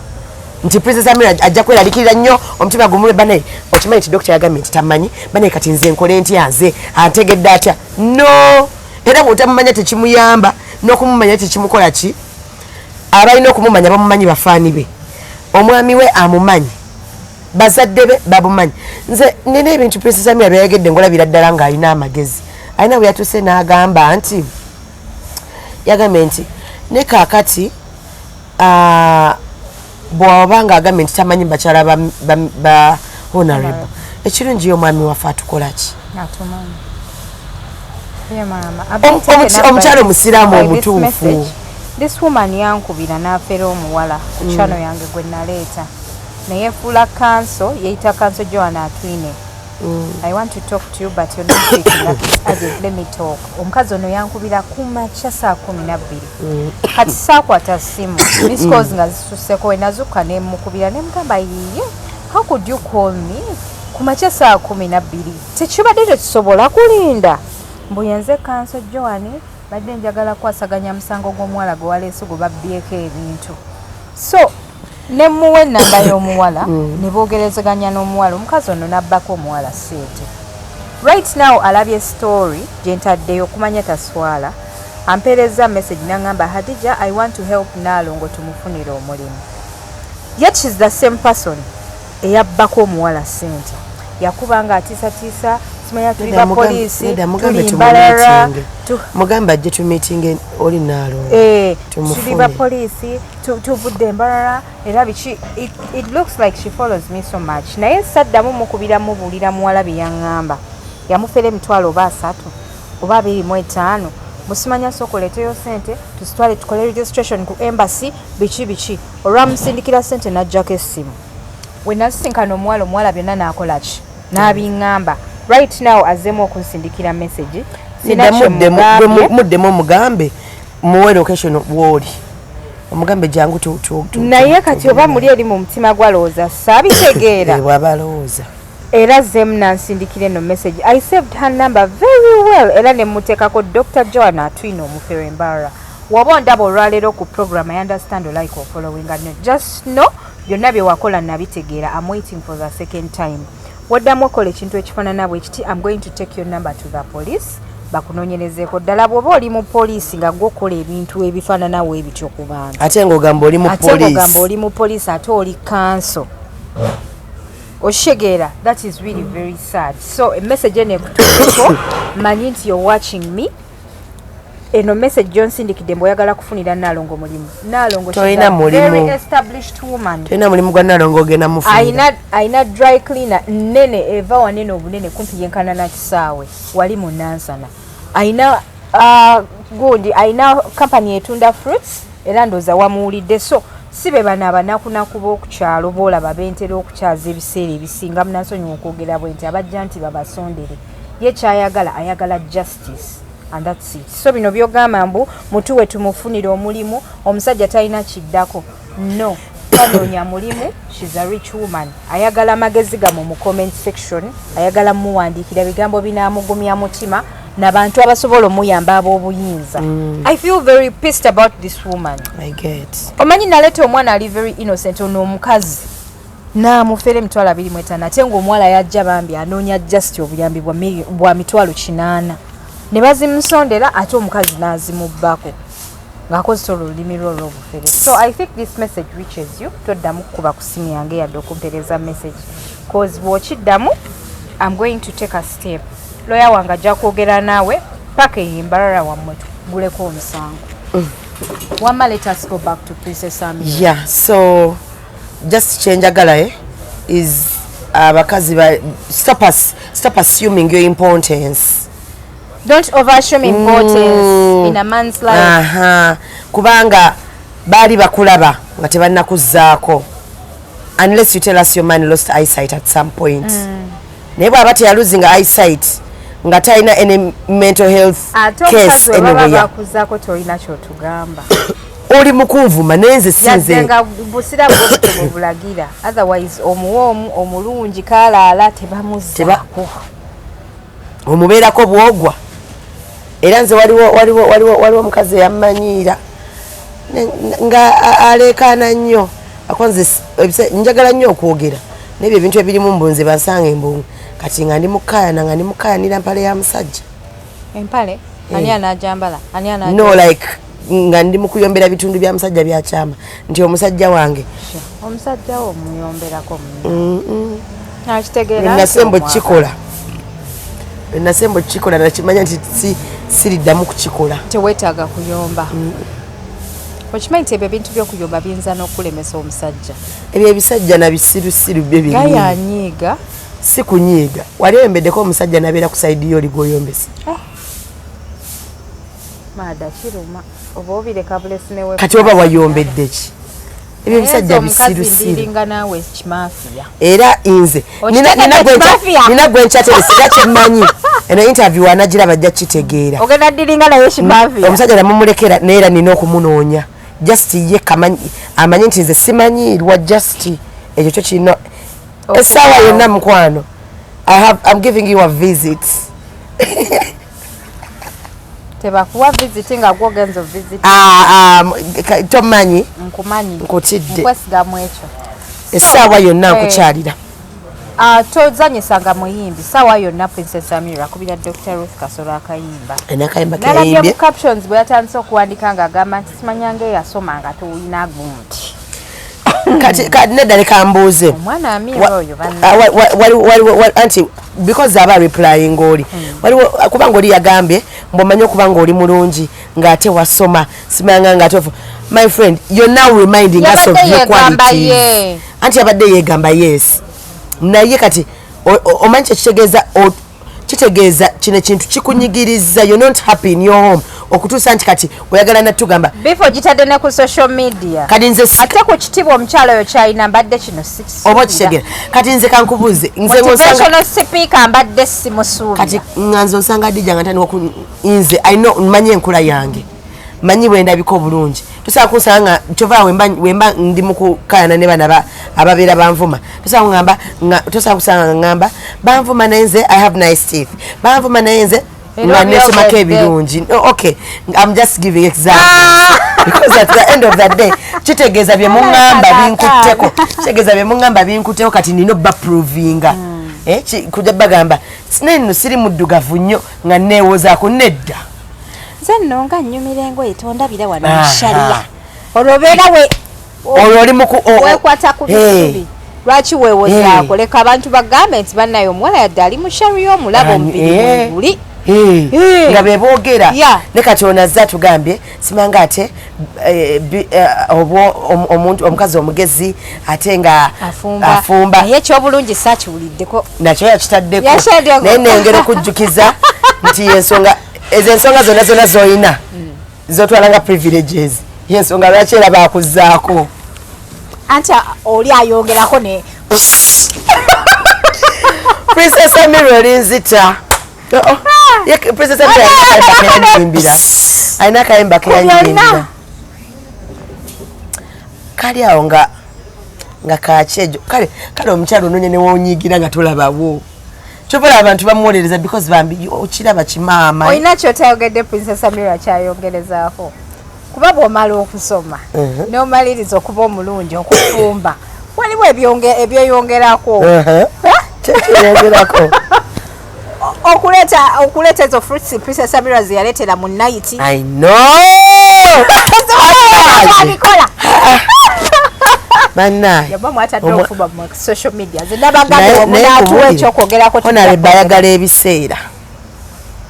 nti Princess Amira ajja kweralikirira nnyo omutima gumulwe banaye okimanyi nti Dr. yagambye nti tamanyi banaye kati nze nkole ntya nze antegedde atya no era bw'otamumanya tekimuyamba n'okumumanya tekimukola ki abalina okumumanya bamumanyi bafaani be omwami we amumanyi bazadde be bamumanyi nze nina ebintu Princess Amira byayagedde ngolabira ddala ng'alina amagezi alina bwe yatuuse n'agamba nti yagambye nti ne kaakati bw'oba ng'agambye nti tamanyi bakyala ba honorable ekirungi y'omwami waffe atukola ki omukyalo musiraamu omutuufu this woman yankubira n'afeera omuwala ku channel yange gwe naleeta naye fuula kanso yeyita kanso Joanna Atwine I want to talk to you but you're not picking up urgent let me talk omukazi ono yankubira kumakya saa 12 kati saakwata simu miss calls nga zisusseko wenazuka nemukubira nemugamba yiye how could you call me kumakya saa 12 tekibadde tekisobola kulinda mbuyenze kanso Joanne badde njagala kwasaganya musango gw'omuwala gwe waleese gwe babbyeko ebintu so ne muwe namba y'omuwala ne boogerezeganya n'omuwala omukazi ono nabbako omuwala seete right now alabye story gye ntaddeyo okumanya taswala ampeereza message n'angamba Hadija I want to help Nalongo tumufunire omulimu yet she's the same person eyabbako omuwala sente yakubanga atiisatiisa simanya tuli ba poliisi tuli mbalala mugamba ajje tu meeting oli Nalongo tuli ba poliisi tuvudde mbalala era biki it looks like she follows me so much naye saddamu mukubiramu buulira muwala bye yaŋŋamba yamufera emitwalo oba 3 oba 25 musimanya sokoleteyo sente tusitwale tukole registration ku embassy biki olwamusindikira sente n'ajjako essimu we nasisinkana omuwala byonna n'akolaki n'abiŋŋamba right now azzeemu okunsindikira message muddemu omugambe muwe location w'oli omugambe jangu naye kati oba muli eri mu mutima gwalowooza saabitegeera bw'aba alowooza era zemu nansindikira eno message I saved her number very well era ne muteekako Dr. Joanna Atwino omufeero embarra waba ondaba olwaleero ku program I understand or like or following and just know byonna bye wakola nabitegeera I'm waiting for the second time waddamu okola ekintu ekifaanana bwe kiti I'm going to take your number to the police bakunoonyerezeeko ddala bw'oba oli mu poliisi nga gwokola ebintu ebifaananawo ebityo ku bantu ate ng'ogamba oli mu poliisi ate oli kanso Oshegera, that is really very sad. So a message ene kutuko manyi nti you're watching me. Eno message Johnson ndikidembo oyagala kufunira Nalongo mulimu. Nalongo she's a very established woman. Toina mulimu gwa Nalongo gena mufunira. Aina dry cleaner nene eva wanene obunene kumpi yenkana na kisaawe. Wali mu Nansana. Aina good, aina company etunda fruits era ndoza wamuulidde so sibe bana abanakunaku b'okukyalo boolaba bentera okukyaza ebiseera ebisinga munansonyi okwogera bwe nti abajja nti babasondere ye kyayagala ayagala justice and that's it so bino byogamba mbu mutuwe tumufunire omulimu omusajja talina kiddako no tanoonya mulimu she's a rich woman ayagala amagezi gamu mu comment section ayagala muwandiikira bigambo binaamugumya mutima n'abantu abasobola omuyamba ab'obuyinza I feel very pissed about this woman. I get. Omanyi naleta omwana ali very innocent ono omukazi n'amufera emitwalo 25 ate ng'omuwala yajja bambi anoonya just obuyambi bwa mitwalo 8 ne bazimusondera ate omukazi n'azimubbako ng'akozesa olulimi lwo olw'obufere so I think this message reaches you toddamu kukuba ku simu yange yadde okumpereza message cause bw'okiddamu I'm going to take a step lawyer wange ajja kwogera naawe paka eyimbalala wammwe tuguleko omusango Wama, let us go back to Princess Amir. Yeah, so just change agala is bakazi stop assuming your importance. Don't overassume importance in a man's life. Kubanga bali bakulaba nga tebannakuzaako unless you tell us your man lost eyesight at some point. Naye bw'aba teya losing eyesight nga talina any mental health case anywhere. Akuzaako tolina kyotugamba. Oli mukunvuma nenze sinze. Yazenga busira bwo bulagira. Otherwise omuwoomu omulungi kalaala tebamuzzaako. Omubeerako bwogwa. Era nze waliwo omukazi eyammanyiira nga aleekaana nnyo akwanze njagala nnyo okwogera n'ebyo ebintu ebirimu mbunze bansanga embungu kati nga ndi mukaayana nga ndi mukaayanira mpale ya musajja empale ani anajambala ani anajambala no like nga ndi mukuyombera bitundu bya musajja byakyama nti omusajja wange omusajja wo muyomberako nakitegeera nasembo kikola nakimanya nti siriddamu kukikola teweetaaga kuyomba okimanyi nti ebyo ebintu by'okuyomba biyinza n'okulemesa omusajja ebyo ebisajja nabisirusiru bye biri gayanyiiga si kunyiiga wali oyombeddeko omusajja nabeera ku sayidi yo oli gwoyombesa maada kiruma oba obireka bulesi newe kati oba wayombedde ki ebyo ebisajja bisirusiru naawe kimafiya era nze nina gwenkyateresera kyemmanyi eno interview anagiraba ajja kitegeera ogenda ddiringa naye kimafiya omusajja namumulekera neera nina okumunoonya just ye amanyi nti nze simanyiirwa just ekyo kyo kirina essaawa yonna mukwano I'm giving you a visit tebakuwa visit nga gwogenzo visit tomanyi nkumanyi nkutidde nkwesigamu ekyo essaawa yonna nkukyalira tozanyisanga muyimbi saawa yonna Princess Amir akubira Dr. Ruth Kasolo akayimba akayimba nalabye mu captions bwe yatandise okuwandika ng'agamba nti simanyanga eyasoma nga toyina gunti kati nedda leka mbuuze omwana Amir oyo anti because aba replying oli waliwo kubanga oli yagambye mbomanye okubanga oli mulungi ng'ate wasoma simanyanga nga tofu my friend you're now reminding us of your qualities anti yabadde yeegamba yes naye kati omanyi kitegeeza kino ekintu kikunyigiriza you're not happy in your home okutuusa nti kati oyagala natugamba bifo gitadde ne ku social media kati nze ate ku kitiibwa omukyalo oyo kyalina mbadde kino oba kitegera kati nze kankubuuze motivational speaker mbadde simusuubira kati nga nze osanga dijjanga ntandika nze mmanyi enkula yange manyi bwendabika obulungi tosobola kunsanga kyova wemba ndi mukukayana ne bana ababeera banvuma tosobola kusanga ngamba banvuma naye nze I have nice teeth banvuma naye nze nga nesomako ebirungi okay I'm just giving examples because at the end of the day kitegeeza bye muŋŋamba binkutteko kitegeeza bye muŋŋamba binkutteko kati nina obba provinga kujja bagamba sinenno siri muddugavu nnyo nga neewozaako nedda nno nga nnyumira engoye tondabira wano musharia olwobeera olwo oli wekwata ku bisubi lwaki weewozaako leka abantu bagambe nti bannayo omuwala yadde ali musharia omulaba omubiri guli nga beboogera ne kati onazza tugambye simanga ate omukazi omugezi ate nga afumba naye ekyobulungi saakiwuliddeko nakyo yakitaddeko naye nengera okujjukiza nti ensonga ezo ensonga zonna z'olina zotwala nga privileges yensonga lwaki era baakuzzaako anti oli ayongerako ne Princess Amir olinzita Princess Amir alina akayimba keyanyimbira kali awo nga kakyejo kale omukyalo ononye newonyigira nga tolabawo chobola abantu bamuwolereza because bambi okiraba kimaama olina kyotayogedde Princess Amir kyayongerezaako kuba bw'omala okusoma n'omaliriza okuba omulungi okufumba waliwo ebyeyongerako kyekiyongerako okuleeta ezo fruits Princess Amir zeyaleetera mu night I know abikola bannaye yaba mwatadde okuba mu social media zinabagamba omuntu ekyokwogera ona bayagala ebiseera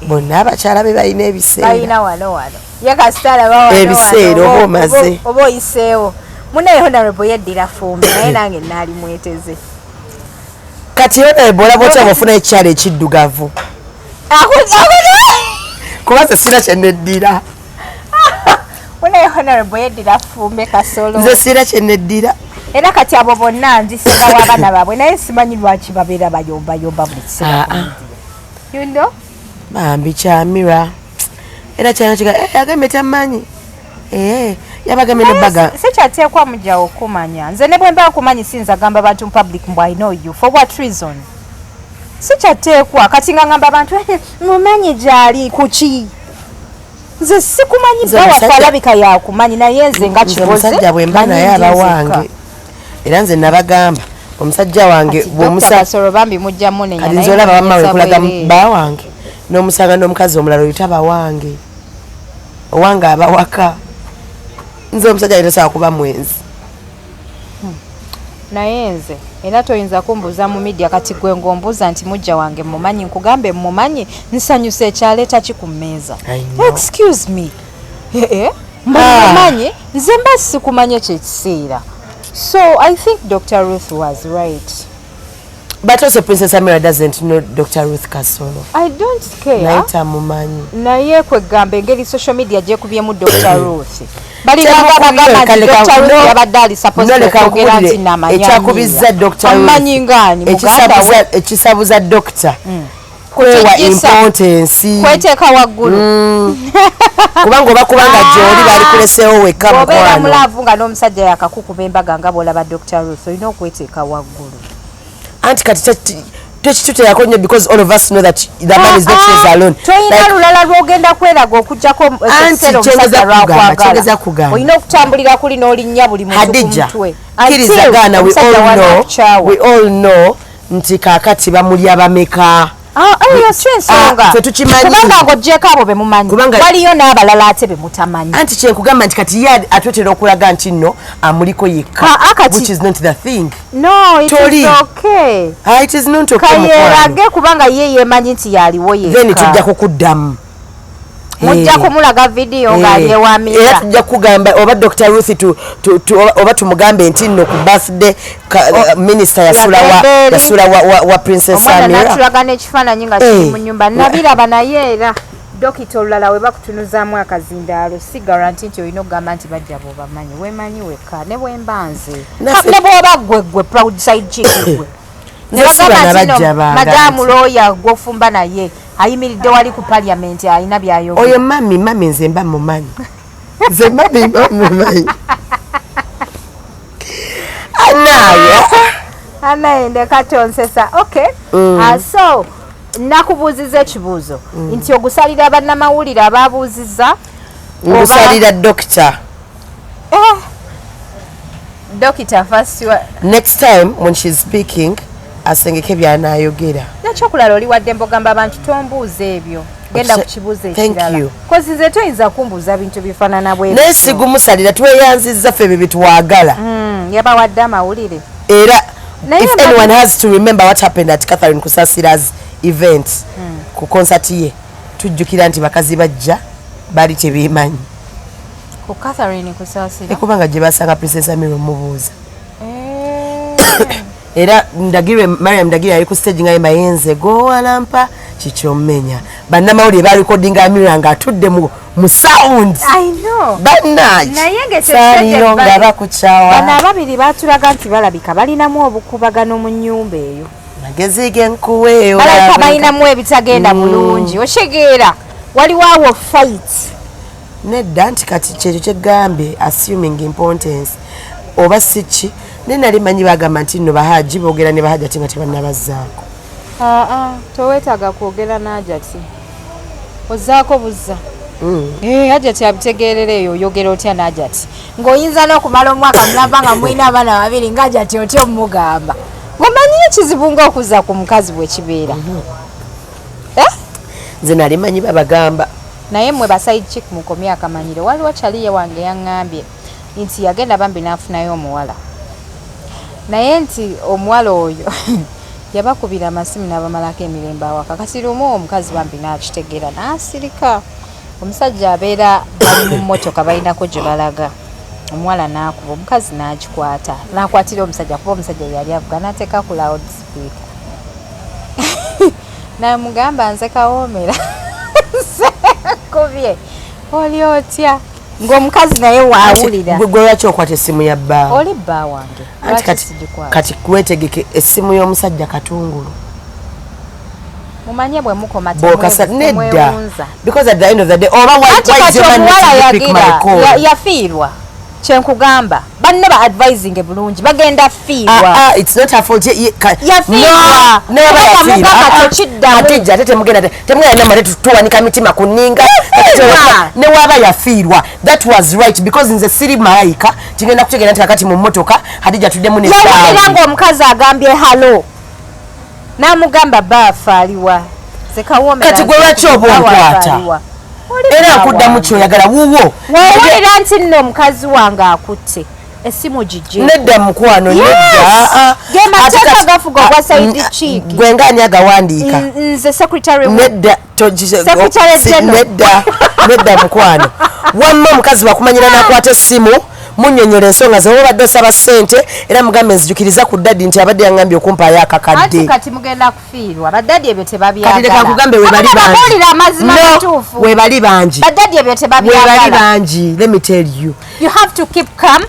bonna abakyala be balina ebiseera balina wano ye kasitala bawa ebiseera oba omaze oba oyiseewo munaye honorable yeddira fumbi naye nange naali mweteze kati honorable olaba otya bwofuna ekikyalo ekiddugavu kubanga sina kyeneddira munaye honorable yeddira fumbe Kasolo nze sina kyeneddira era kati abo bonna nzisingawo abaana baabwe naye simanyi lwaki babeera bayombayomba buli kiseera yundo bambi kyamira era agambe tamanyi yabagambe nebaga sikyateekwa mujjawo okumanya nze ne bwe mba nkumanyi siyinza gamba abantu mu public mbu I know you for what reason sikyateekwa kati nga ngamba abantu mumanyi gyali kuki nze sikumanyi bawafe alabika yakumanyi naye nze nga kibozeomusajja bwe mba naye aba wange era nze nabagamba omusajja wange bwomusasolo bambi mujjamu nzi olaba wamma wekulaga ba wange n'omusanga n'omukazi omulala oyo taba wange owange abawaka nze omusajja yetasobola kuba mwenzi naye nze era toyinza kumbuuza mu media kati gwe ng'ombuuza nti mujja wange mumanyi nkugambe mumanyi nsanyusa ekyaleeta ki ku mmeeza excuse me mumanyi nze mba sikumanya ekyo ekiseera so I think Dr. Ruth was right. But also Princess Amira doesn't know Dr. Ruth Kasolo. I don't care. Naita mumanyi. Naye kwegamba engeri social media gyekubyemu Dr. Ruth. Bali bagamba Dr. Ruth yabadde ali supposed okwogera nti namanya. Ekyakubizza Dr. Ruth. Amanyi ngani muganda we. Ekisabuza Dr. Kwewa importance. Kweteeka waggulu. Kubanga gy'oli bali kuleseewo wekka mukwano. Obeera mulaavu nga n'omusajja yakakukuba embaga nga bw'olaba Dr. Ruth olina okweteeka waggulu. Anti kati Tuteyako nnyo because all of us know that the man is not his alone. Toyina lulala lwogenda kweraga okujjako ekisero omusajja lwakwagala. Olina okutambulira kuli n'olinnya buli muntu ku mutwe. Kirizagana we all know nti kaakati bamulya bameka. Kubanga ng'oggyeko abo be mumanyi waliyo n'abalala ate be mutamanyi. Anti kyenkugamba nti kati ye atwetera okulaga nti nno amuliko yekka, which is not the thing. No, it is okay. It is not okay. Kayerage kubanga ye yemanyi nti yaliwo yekka. Then tujja kukuddamu. Mujja kumulaga video ng'ali ewa Amir. Era tujja kugamba oba Dr. Ruth oba tumugambe nti nno ku birthday minister yasula wa Princess Amir. Omwana natulaga n'ekifaananyi nga kiri mu nnyumba. Nabiraba naye era dokita olulala we bakutunuzaamu akazindaalo si garanti nti olina okugamba nti bajja bw'obamanyi. Weemanyi wekka ne bwembanze. Ne bw'oba ggwe proud side chick gwe. Madamu lawyer gw'ofumba naye ayimiridde wali ku parliament alina by'ayogera. Oyo mami nze mba mumanyi. Nze mami mba mumanyi. Anaye ndeka tonsesa. Okay. So nakubuuziza ekibuuzo nti ogusalira bannamawulire abaabuuzizza ngusalira dokita. Dokita first next time when she's speaking asengeke byanayogera. Nakyokulala oli wadde mbogamba abantu tombuuza ebyo. Genda ku kibuuzo ekirala. Kozi nze toyinza kumbuuza bintu bifaanana bwe bityo. Nesigumusalira tweyanzizza ffe bye twagala. Yabawadde amawulire. Era if anyone has to remember what happened at Catherine Kusasira's event ku concert ye tujjukira nti bakazi bajja bali tebeemanyi. Ku Catherine Kusasira. Ekubanga gye basanga Princess Amir omubuuza. Era ndagirwe Mariam Ndagire ali ku stage nga mayenze gowalampa kikyomenya. Bannamawulire ba recording Amir nga atudde mu sound. I know. Bannaki. Nayenge saliyo nga bakuchawa. Bana ababiri batulaga nti balabika balinamu obukubagano mu nnyumba eyo. Magezige nkuwe balabika balinamu ebitagenda bulungi. Oshegeera waliwo awo fight. Nedda nti kati kyekyo kyegambe assuming importance oba sichi nali manyi bagamba nti nno bahaji boogera ne bahaji ati nga tebannabazzaako. Towetaaga kwogera n'ajati ozzaako buzza. Ajati abitegeerera eyo oyogera otya n'ajati ng'oyinza n'okumala omwaka mulamba nga mulina abaana babiri ng'ajati otya omugamba ng'omanyiyo ekizibu ng'okuzza ku mukazi bwe kibeera. Nze nali manyi babagamba naye mmwe baside chick mukomye akamanyiro. Waliwo kyaliye wange yaŋŋambye nti yagenda bambi n'afunayo omuwala naye nti omuwala oyo yabakubira amasimu n'abamalako emirembe awaka. Kati lumu omukazi bambi n'akitegeera n'asirika. Omusajja abeera bali mu mmotoka balinako gye balaga. Omuwala n'akuba omukazi n'agikwata n'akwatira omusajja kuba omusajja yali avuga n'ateeka ku loud speaker n'amugamba nze kawoomera kubye oli otya ng'omukazi naye waawulira. Gwe lwaki okwata essimu ya bbaawo? Oli bba wange. Kati kwetegeke essimu y'omusajja katungulu. Mumanye bwe mukoma nedda. Because at the end of the day oba yafiirwa kyenkugamba banne ba advising bulungi bagenda fiirwa. It's not her fault. Yafiirwa ate temugenda namale tuwanika mitima ku nninga ne waba yafiirwa. That was right because nze siri malayika kigenda kutegera nti kakati mu mmotoka Hadija tuddemu ne yawulira ng'omukazi agambye halo n'amugamba baafaliwa kati gwe lwaki oba onkwata era akuddamu kyoyagala wuwo wawulira nti nno omukazi wange akutte essimu gijje nedda mukwano nedda gemateeka gafuga ogwa saidi chiiki gwe ngaani agawandiika nze secretary nedda nedda mukwano wamma omukazi wakumanyira nakwata essimu munyonyola ensonga ze obadde osaba ssente era mugambe nzijukiriza ku ddadi nti abadde yangambye okumpaayo akakadde. Kati mugenda kufiirwa baddadi ebyo tebabyagala. Kati kankugambe webali bangi baddadi ebyo tebabyagala. Webali bangi. Let me tell you, you have to keep calm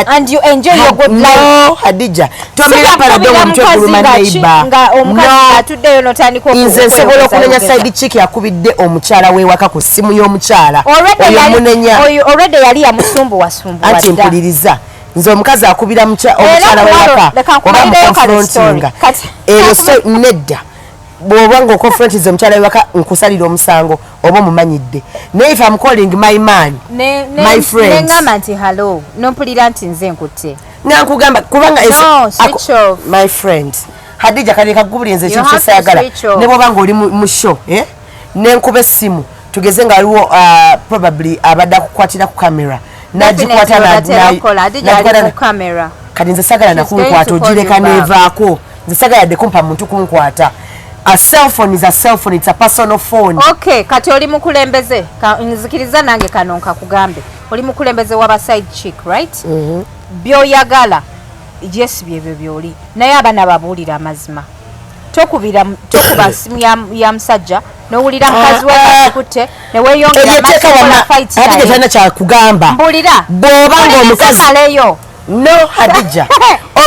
and you enjoy your good life. No, Hadija tomira parado omutwe guluma neighbor nga omukazi atuddeyo notandika nze nsobola okunenya side chick yakubidde omukyala wewaka ku ssimu y'omukyala oyo munenya already yali yamusumbuwasumbuwa ati mpuliriza nze omukazi akubira omukyala wewaka oba mukonfrontinga eyo story nedda bw'oba ng'okonfrontiza omukyala wewaka nkusalira omusango oba omumanyidde naye if I'm calling my man my friend nengamba nti hallo nompulira nti nze nkutte nga nkugamba kubanga my friend Hadija kaleka kukubulira nze kintu ky'osayagala ne bw'oba ng'oli mu show nenkuba essimu tugeze nga aliwo probably abadde akukwatira ku kamera nagikwata kati nze sagala nakunkwata ogireka neevaako nze sagala yadde kumpa muntu kunkwata. A cell phone is a cell phone, it's a personal phone. Okay, kati oli mukulembeze nzikiriza nange kano nkakugambe oli mukulembeze waba side chick, right? Byoyagala yes byebyo byoli naye abana babuulira amazima tokuba simu ya musajja nowulira mukazi wekutte neweyongera Hadija tana kyakugamba bw'oba ng'omukazi no Hadija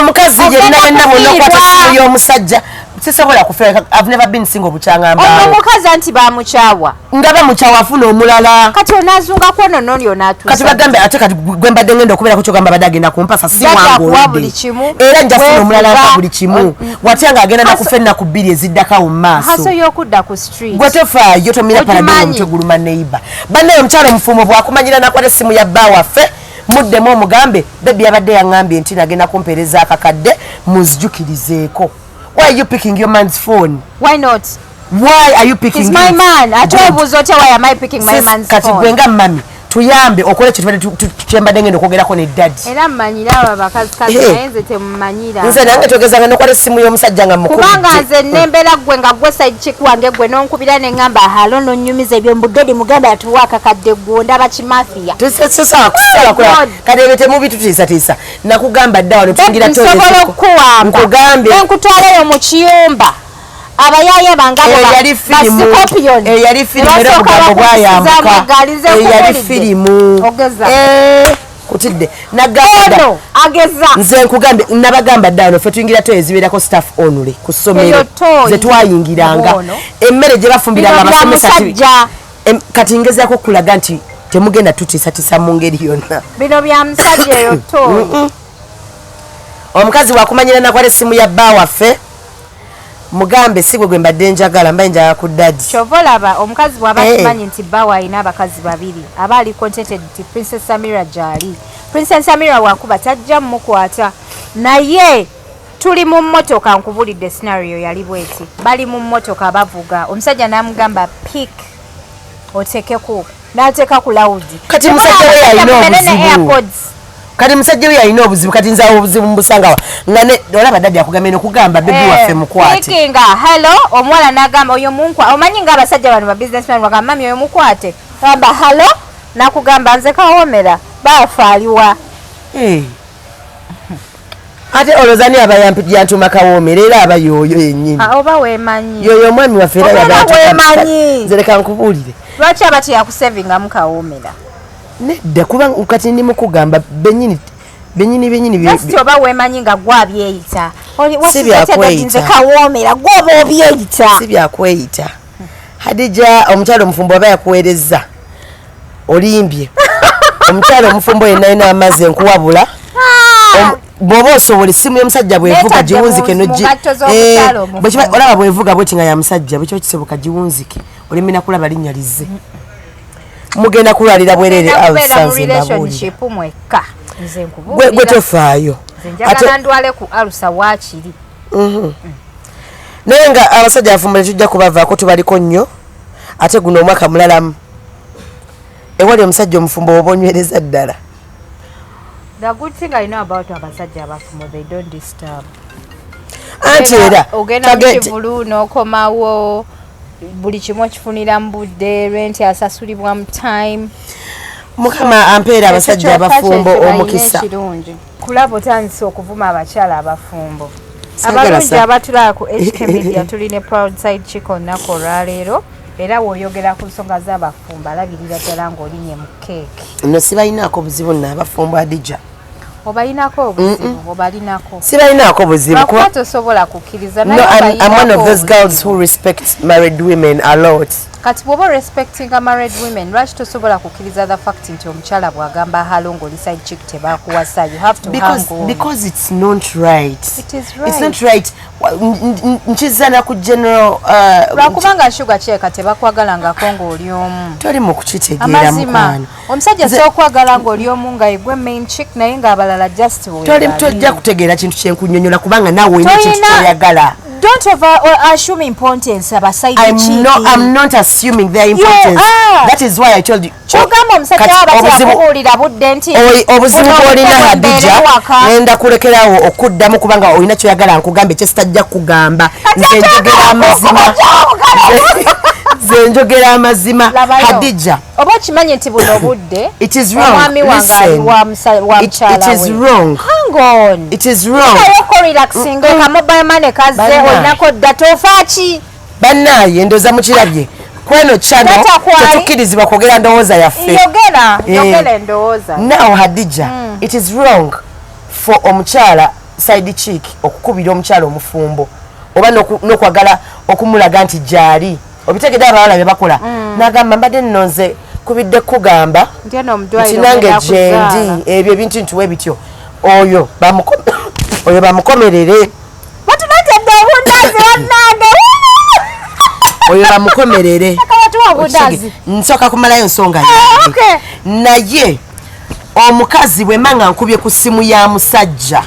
omukazi yenna munokwata simu y'omusajja sisobola kufera. I've never been single bukyangamba omukazi anti bamukyawa nga bamukyawa afuna omulala kati onazunga kwono nolyo natusa kati bagambe ate kati gwembadde ngenda okubeerako kyogamba badde agenda kumpasa si wangu era njafuna omulala mpa buli kimu watyanga agenda nakufa ennaku bbiri eziddako mu maaso haso y'okudda ku street gwe tofaayo tomira paladde omutwe guluma neiba bannaye omukyalo omufumo bwakumanyira nakwata essimu ya bba waffe muddemu omugambe bebi yabadde yaŋŋambye nti nagenda kumpeereza akakadde muzijukirizeeko. Why are you picking your man's phone? Why not? Why are you picking He's my man. Why am I picking my man's phone? Kati gwenga mami tuyambe okole kyembadde ngenda okwogerako ne daddy. Era mmanyira abo abakazi naye nze temumanyira. Nze nange togezanga nokwata essimu y'omusajja nga mukulu. Kubanga nze nembera gwe nga gwe side chick wange gwe nonkubira ne ngamba halo nonyumiza ebyo mbudde muganda atuwa akakadde gwo ndaba kimafia. Tusala kula kadebe temubitutiisa nakugamba ddawa notungira toyo. Nsobola okuwamba. Nkugambe. Nkutwaleyo mu kiyumba. Abayaye bangabo yali filimu yali filimu era mugambo bwayambuka yali filimu kutidde nagamba ageza nze nkugambe nabagamba ddano ffe tuyingira toyo ezibeerako staff only ku ssomero ze twayingiranga emmere gye bafumbiranga abasomesa kati ngezaako okulaga nti temugenda tutiisatiisa mu ngeri yonna bino bya musajja eyo toyo omukazi wakumanyira nakwala essimu ya bba waffe mugambe sigwe gwe mbadde njagala mbaye njagala ku daddy kyovolaba omukazi bw'aba kimanyi nti bbawa alina abakazi babiri aba ali contented nti Princess Samira gyali Princess Samira wakuba tajja mmukwata naye tuli mu mmotoka nkubulidde scenario yali bweti bali mu mmotoka bavuga omusajja n'amugamba pick otekeko n'ateeka ku loud kati musajja we alina obuzibu kati musajja we yalina obuzibu kati nze obuzibu mbusangawa nga olaba daddy akugambye nokugamba bebi waffe mukwate nga hello omuwala n'agamba oyo munkwa omanyi nga abasajja bano ba businessman bagamba mami oyo mukwate gamba hello nakugamba nze kawomera bafaaliwa ate olozani abayantuma kawomera era aba yoyo yennyini oba weemanyi yoyo omwami waffe era yabaweemanyi nze leka nkubuulire lwaki aba teyakusevingamu kawomera nedda kuba kati ndi mukugamba benyini just oba weemanyi nga gwabyeyita sibyakweyita kawomera gwoba obyeyita sibyakweyita Hadija omukyalo omufumbo aba yakuweereza olimbye omukyalo omufumbo yenna amazzi enkuwabula bw'oba osobola essimu y'omusajja bwevuga giwunzike olaba bwevuga bweti nga ya musajja bwekyo kisoboka giwunzike olimina kulaba linnya lizze mugenda kulwalira bwerere gwe tofaayo ndwale ku alusa waakiri naye nga abasajja abafumbule tujja kubavaako tubaliko nnyo ate guno omwaka mulalamu ewali omusajja omufumbo oba onywereza ddala. The good thing I know about abasajja abafumo, they don't disturb. Anti era ogenda mukivulu n'okomawo buli kimu okifunira mu budde rent asasulibwa mu time. Mukama ampeera abasajja abafumbo omukisa. Kulaba otandise okuvuma abakyala abafumbo. Abalungi abatulaba ku HK Media tuline proud side chick olunaku olwaleero era w'oyogera ku nsonga z'abafumbo alabirira ddala ng'olinye mu keeki. Nno sibalinaako buzibu nno abafumbo Adija. Obalinako obuzibu obalinako. Sibalinaako buzibu kuba tosobola kukkiriza naye I'm one of those girls who respect married women a lot. kati bwoba respecting a married women lwaki tosobola kukkiriza the fact nti omukyala bw'agamba halongo side chick tebakuwasa you have to because it's not right. It is right. It's not right. Nchizana ku general lwakubanga sugar cheka tebakwagala nga kongo oli omu toli mu kukitegeera mukwano omusajja sookwagala nga oli omu nga yegwe main chick naye ng'abalala just tojja kutegeera kintu kyenkunyonyola kubanga naawe olina kintu kyoyagala. Don't assume importance of a side chick. I'm not assuming their importance. That is why I told you. Obuzibu bw'olina Hadija ngenda kulekerawo okuddamu kubanga olina kyoyagala nkugambe kyesitajja kugamba nze njogera amazima Hadija oba okimanyi nti buno obudde it is wrong. It is wrong. Hang on. It is wrong. Relaxing ka mobile money kaze olinako datofachi bannaye endoza mukirabye kweno chano tetukirizibwa kwogera ndowooza yaffe yogera endowooza. Now Hadija it is wrong for omukyala side chick okukubira omukyala omufumbo oba n'okwagala okumulaga nti gyali obitegedde abawala bye bakola n'agamba mbadde nnonze kubidde kugamba nti nange gyendi ebyo ebintu ntuwe bityo oyo bamukomerere oyo bamukomerere nsooka kumalayo ensonga yange naye omukazi bwe manga nkubye ku ssimu ya musajja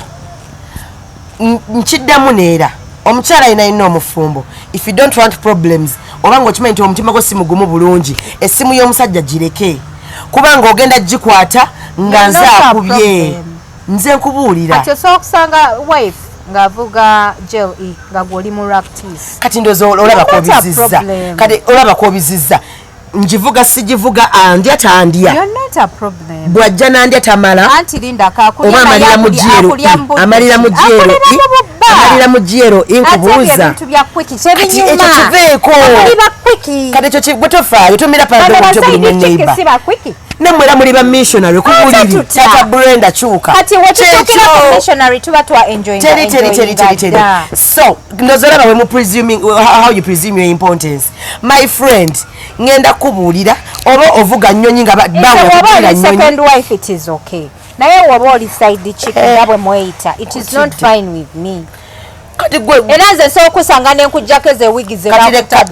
nkiddamu neera omukyala ayina omufumbo if you don't want problems obanga okimanyi nti omutima gwo simu gumu bulungi essimu y'omusajja gireke kubanga ogenda gikwata nga nze akubye nze nkubuulira kati osobola okusanga wife ng'avuga gel nga gw'oli mu practice kati ndoza olabako obizizza kati olabako obizizza ngivuga sigivuga andya tandya bw'ajja nandya tamala oba amalira mu gyero inkubuuza kati ekyo kiveeko kati ekyo bwe tofaayo tomira paradogotyo buli mweneiba nemwera muli ba missionary kubuliri tata Brenda chuka kati wetukira ku missionary tuba twa enjoying so ndozolaba we mu presuming how you presume your importance my friend ngenda kubulira oba ovuga nnyonyi nga bawe kubulira nnyonyi second wife it is okay naye woba oli side chick ndabwe mweita it is not fine with me kati gwe era nze sookusanga nenkujjako ze wigi ze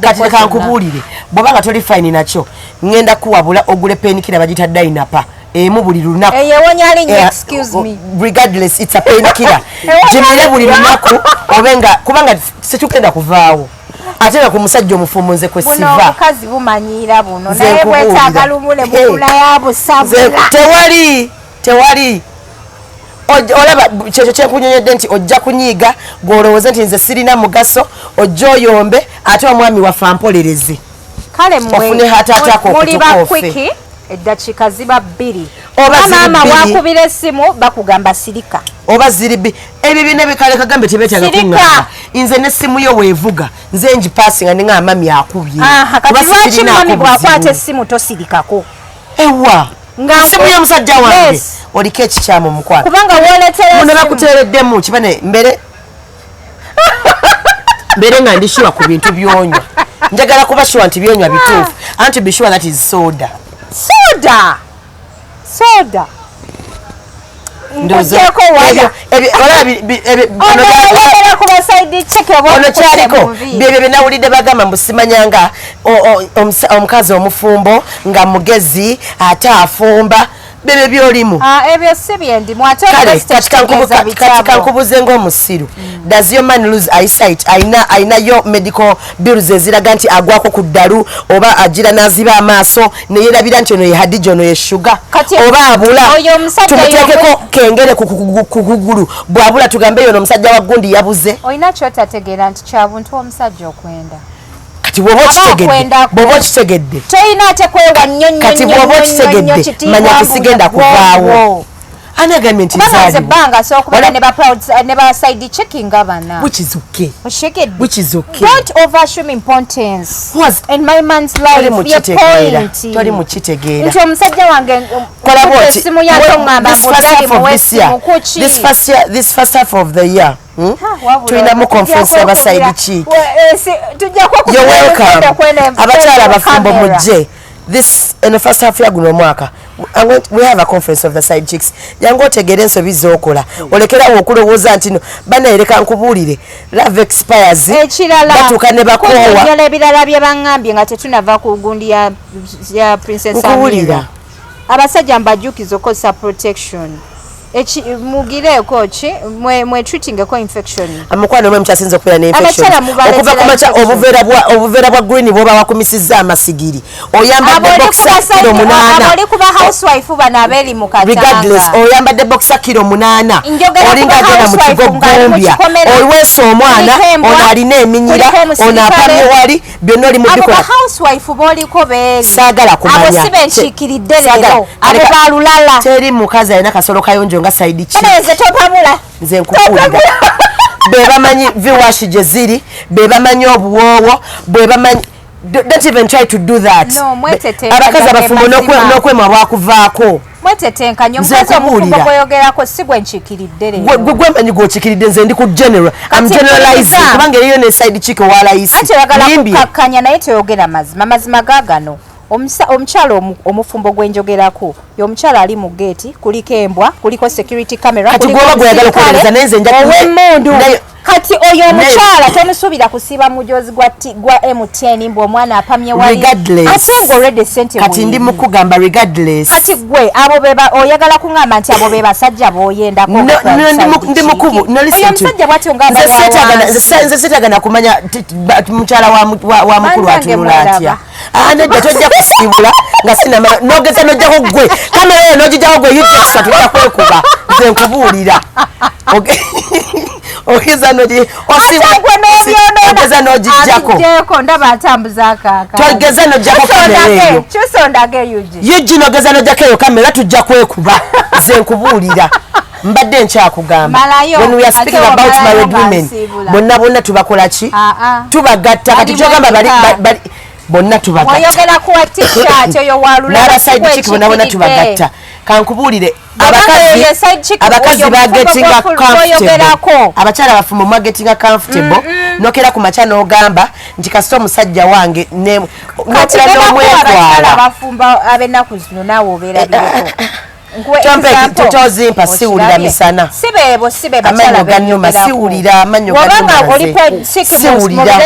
kati kankubulire bw'obanga toli fine nakyo ngenda kuwabula ogule painkiller bagita Dynapa emu buli lunaku excuse me regardless it's a painkiller jimire buli lunaku obenga kubanga sekugenda kuvaawo ate nga ku musajja omufumbo nze kwe siva omukazi bumanyira buno naye bwetaaga lumule bukula yabusabula tewali olaba kyekyo kyenkunyonyodde nti ojja kunyiiga gw'olowooza nti nze sirina mugaso ojja oyombe ate omwami waffe ampolereze kale ofune hataatako okutukofe eddakiika ziba 2 oba maama wakubira essimu bakugamba sirika oba ziri ebyo byonna bikale kagambe tebeetaaga kuŋŋamba nze n'essimu yo weevuga nze ngipasinga ne nga mami akubye kati lwaki mami bw'akwata essimu tosirikako ewa essimu y'omusajja wange oliko ekikyamu mukwano kubanga woletera muno bakuteereddemu kibane mbere nga ndi sure ku bintu byonywa njagala kuba sure nti byonywa bituufu anti be sure that is soda ndozeeko waya ono kyaliko byebyo byenawulidde bagamba mbu simanyanga omukazi omufumbo nga mugezi ate afumba bebe byolimu ebyo si byendimu ate kati kankubuze ng'omusiru does your man lose eyesight ayinayo medical bills eziraga nti agwako ku ddalu oba agira n'aziba amaaso neyerabira nti ono ye Hadija ono ye shuga oba abula tumuteekeko kengere ku kugulu bw'abula tugambe yono omusajja wa gundi yabuze olina kyotategeera nti kya buntu omusajja okwenda kati bw'oba okitegedde toyina ate kwewa nnyonnyo kati bw'oba okitegedde manya kisigenda kuvaawo anagambye nti ebbanga sokubala ne ba side checking abana which is okay don't overassume importance in my man's life toli mukitegeera nti omusajja wange essimu yato ngamba this first half of the year Tulina mu conference ya side chick. You're welcome. Abakyala abafumbo mujje. This in the first half ya guno mwaka. We have a conference of the side chicks. Yango otegere ensobi z'okola. Olekera okulowooza nti no bana ereka nkubuulire. Love expires. Batuuka ne bakoowa. Ebyo ebirala bye bangambye nga tetunava ku gundi ya Princess Amir. Abasajja mbajjukiza okozesa protection. Mugire kochi mwe treating ko infection. Amukwano mwe mchasinze okubeera ne infection. Okuva ku macha obuvera bwa green bwoba wakumisiza amasigiri. Oyambadde boxer kilo 8. Oli kuba housewife bana abeli mukatanga. Regardless oyambadde boxer kilo 8. Olinga gena mu kigogombya. Olweso omwana ono alina eminyira ono apamye wali byonna oli mu bikola. Abo housewife boli ko beli. Saagala kumanya. Abo sibe nchikiridde lero. Abo balulala. Teri mukazi alina kasolo kayonjo nga side chick. Nze topamula. Nze nkukunda. Beba manyi viwashi jeziri, beba manyi obuwowo, beba manyi don't even try to do that. No, mwetete. Abakazi abafumo nokwema bwakuvaako. Mwetete nkanyo mkazi omufumbo koyogerako sigwe nchikiridde lero. Gwe manyi go chikiridde nze ndi ku general. I'm generalizing. Kubanga eriyo ne side chick wala isi. Ate bagala kukakkanya naye toyogera mazima gagano. Omukyalo omufumbo gwenjogerako y'omukyala ali mu gate kuliko embwa kuliko security camera kuliko gwagala kukoleza nenze nja kumundu kati oyo omukyala tomusuubira kusiiba mujozi gwa MTN mbu omwana apamye wali ate ngo already sente kati ndi mu kugamba regardless kati gwe abo beba oyagala kuŋŋamba nti abo beba sajja boyendako ndi mukubu no listen to omusajja bwatyo ngamba nze sitagana kumanya mukyala wa mukulu atunula atya nedda tojja kusiibula nga sinamanya nogeza nojjako gwe kamera eyo nogijjako gwe yutesa tujja kwekuba nze nkubuulira ogeza nogijjako ndaba atambuza akaaka togeza nojjako kamera eyo yugi nogeza nojjako eyo kamera tujja kwekuba nze nkubuulira mbadde nkyakugamba when we are speaking about married women bonna tubakola ki tubagatta kati kyogamba bali bonna tubagatta oyogera ku t-shirt oyo walula n'abaside chick bonna tubagatta kankubuulire abakazi bagetinga comfortable abakyala bafumo mwagetinga comfortable nokera ku macha n'ogamba nti kasita omusajja wange nokera n'omwekwala abafumba abenaku zino naawe obeera totozimpa siwulira misana amanyo ganyuma siwulira amanyo siwulira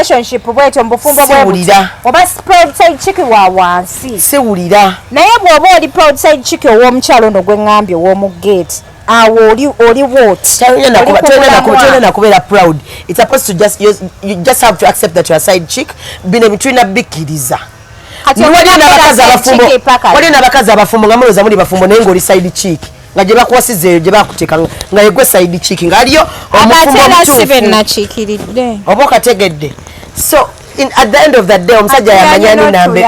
naye bw'oba oli proud side chick ow'omukyalo ono gwe ŋŋambye ow'omugate awo oli tolina nakubeera proud. It's supposed to you just have to accept that you are side chick bino bitulina bikkiriza. Wali n'abakazi abafumbo nga mulowooza muli bafumbo naye ng'oli side chick nga gye bakuwasiza eyo gye bakuteeka nga yegwe side chick ng'aliyo omufumbo omutuufu oba okategedde. So at the end of the day omusajja yamanya ninambe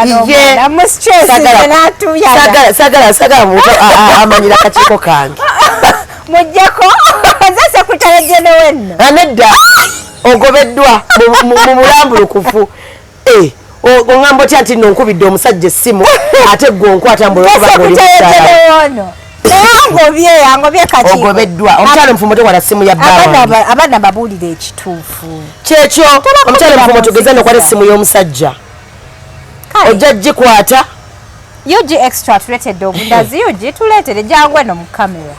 sagala muntu amanyira akakiiko kange mujjako zase kutalajjene wenno anedda ogobeddwa mu mulambulukufu ongamba otya nti nno nkubidde omusajja essimu ate gwe onkwata ngobye ogobeddwa omukyala omufumbo tewala ssimu ya bbawange abaana babuulira ekituufu kyekyo omukyala omufumbo tugeza nokwala essimu y'omusajja ojja gikwata yugi extra tuleetedde obundazi yugi tuleetere jangu eno mu kamera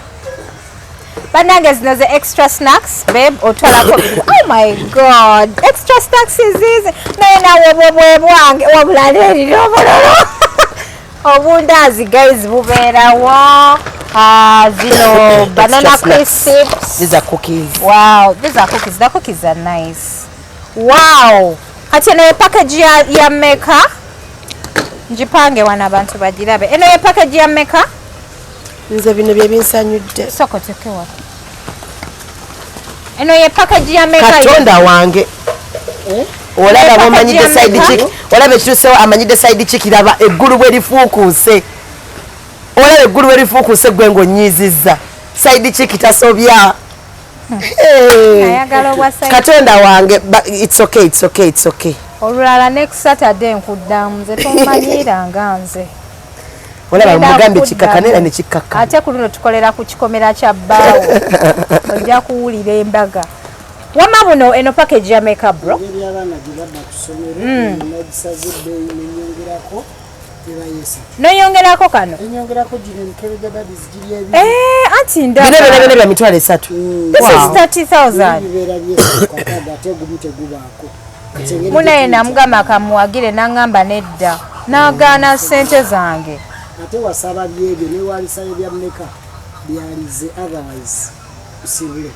banange zino ze extra snacks babe otwalako oh my god extra snacks izizi naye nawe bwe bwange wabula eriro obundazi guys bubeerawo zino banana crisps. These are cookies. Wow, these are cookies. The cookies are nice. Wow. Kati eno package ya meka. Njipange wana abantu bagirabe. Eno ye package ya meka. Nze bino bye binsanyudde. Soko tekewa. Eno ye package ya meka. Katonda wange. Olaba bamanyide side chick. Olaba ekitusewo amanyide side chick laba eggulu bwe lifuukuuse. Olaba eggulu bwe lifuukuuse gwe ng'onnyiizizza. Side chick tasobya. Katonda wange, it's okay. Olulala next Saturday nkuddamu nze tomanyira nga nze. Olaba mugambe kikakanera ne kikaka. Ate ku luno tukolera ku kikomera kya bbaawo. Ojja kuwulira embaga. wama buno eno package ya makeup bro noyongerako kano anti ndabino bya mitwalo 3 this is 30,000 munaye namugamba kamuwagire nangamba nedda nagaana sente zange ate wasaba byebyo newalisayo bya mmeka byalize otherwise usibule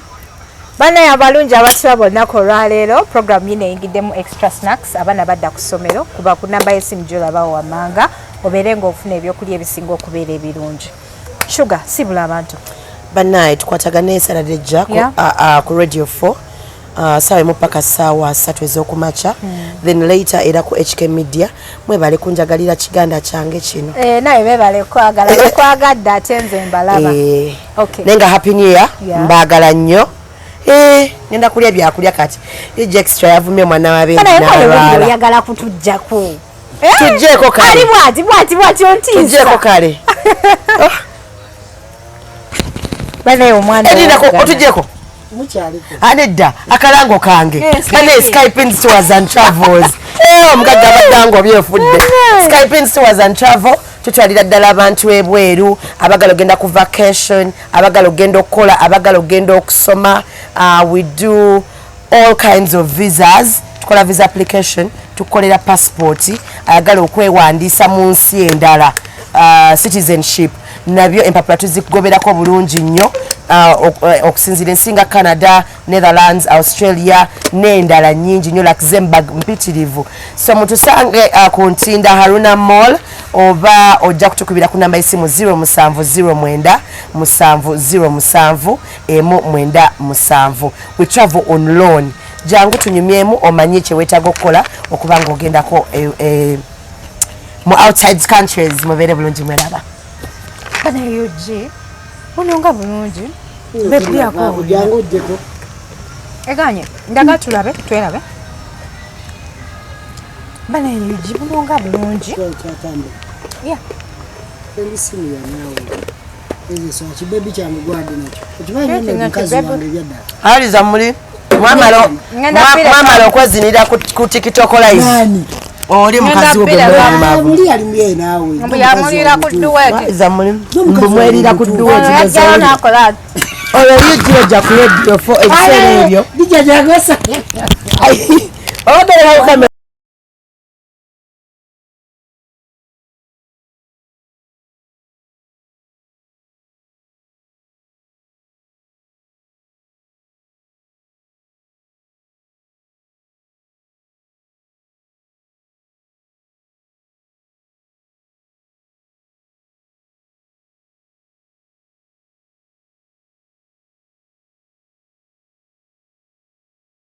banaye abalungi abasiba bonnako olwaleero program yino eyingiddemu extra snacks abaana badda ku ssomero kuba ku namba y'essimu gyolabawo wammanga obeere ng'ofuna ebyokulya ebisinga okubeera ebirungi sugar sibula abantu banaye tukwatagane Saturday Jack ku Radio 4 sawa emu paka sawa 3 ez'okumakya then later era ku HK Media mwebale kunjagalira kiganda kyange kino naye bebale kwagala kwagadde ate nze mbalaba okay nenga happy new year mbagala nnyo ngenda kulya byakulya kati ije extra yavumye mwana wa bendi na yagala kutujjako tujjeko kale ali bwati ontiisa tujjeko kale bane omwana otujjeko muchaliko anedda akalango kange kane Skype Tours and Travels omugaga badango byefudde Skype Tours and Travel tutwalira ddala abantu ebweru abagala ogenda ku vacation abagala ogenda okukola abagala ogenda okusoma we do all kinds of visas tukola visa application tukolera passport ayagala okwewandiisa mu nsi endala citizenship nabyo empapula tuzigoberako bulungi nnyo okusinzira ensinga Canada, Netherlands, Australia n'endala nnyingi nnyo Luxembourg mpitirivu so mutusange ku Ntinda Haruna Mall oba ojja kutukubira ku namba y'essimu 0709 we travel on loan jangu tunyumyemu omanye kye weetaaga okukola okuba ng'ogendako mu outside countries mubeere bulungi mweraba bana yoje unonga bulungi bebyako jangu ojjeko eganye ndaga tulabe twerabe bana yoje unonga bulungi yeah elisimu ya nawe ezi so kibebi kya mugwade nakyo okimanyi mukazi wange byadda ali za muli mwamalo okwezinira ku TikTok live oli mukazi muli ali mye nawe mbuyamulira ku duwete za muli mbumwerira ku duwete yajayo nakola oyo yijiro ja ku Radio 4 ebisere ebyo bijja jagosa odera kamera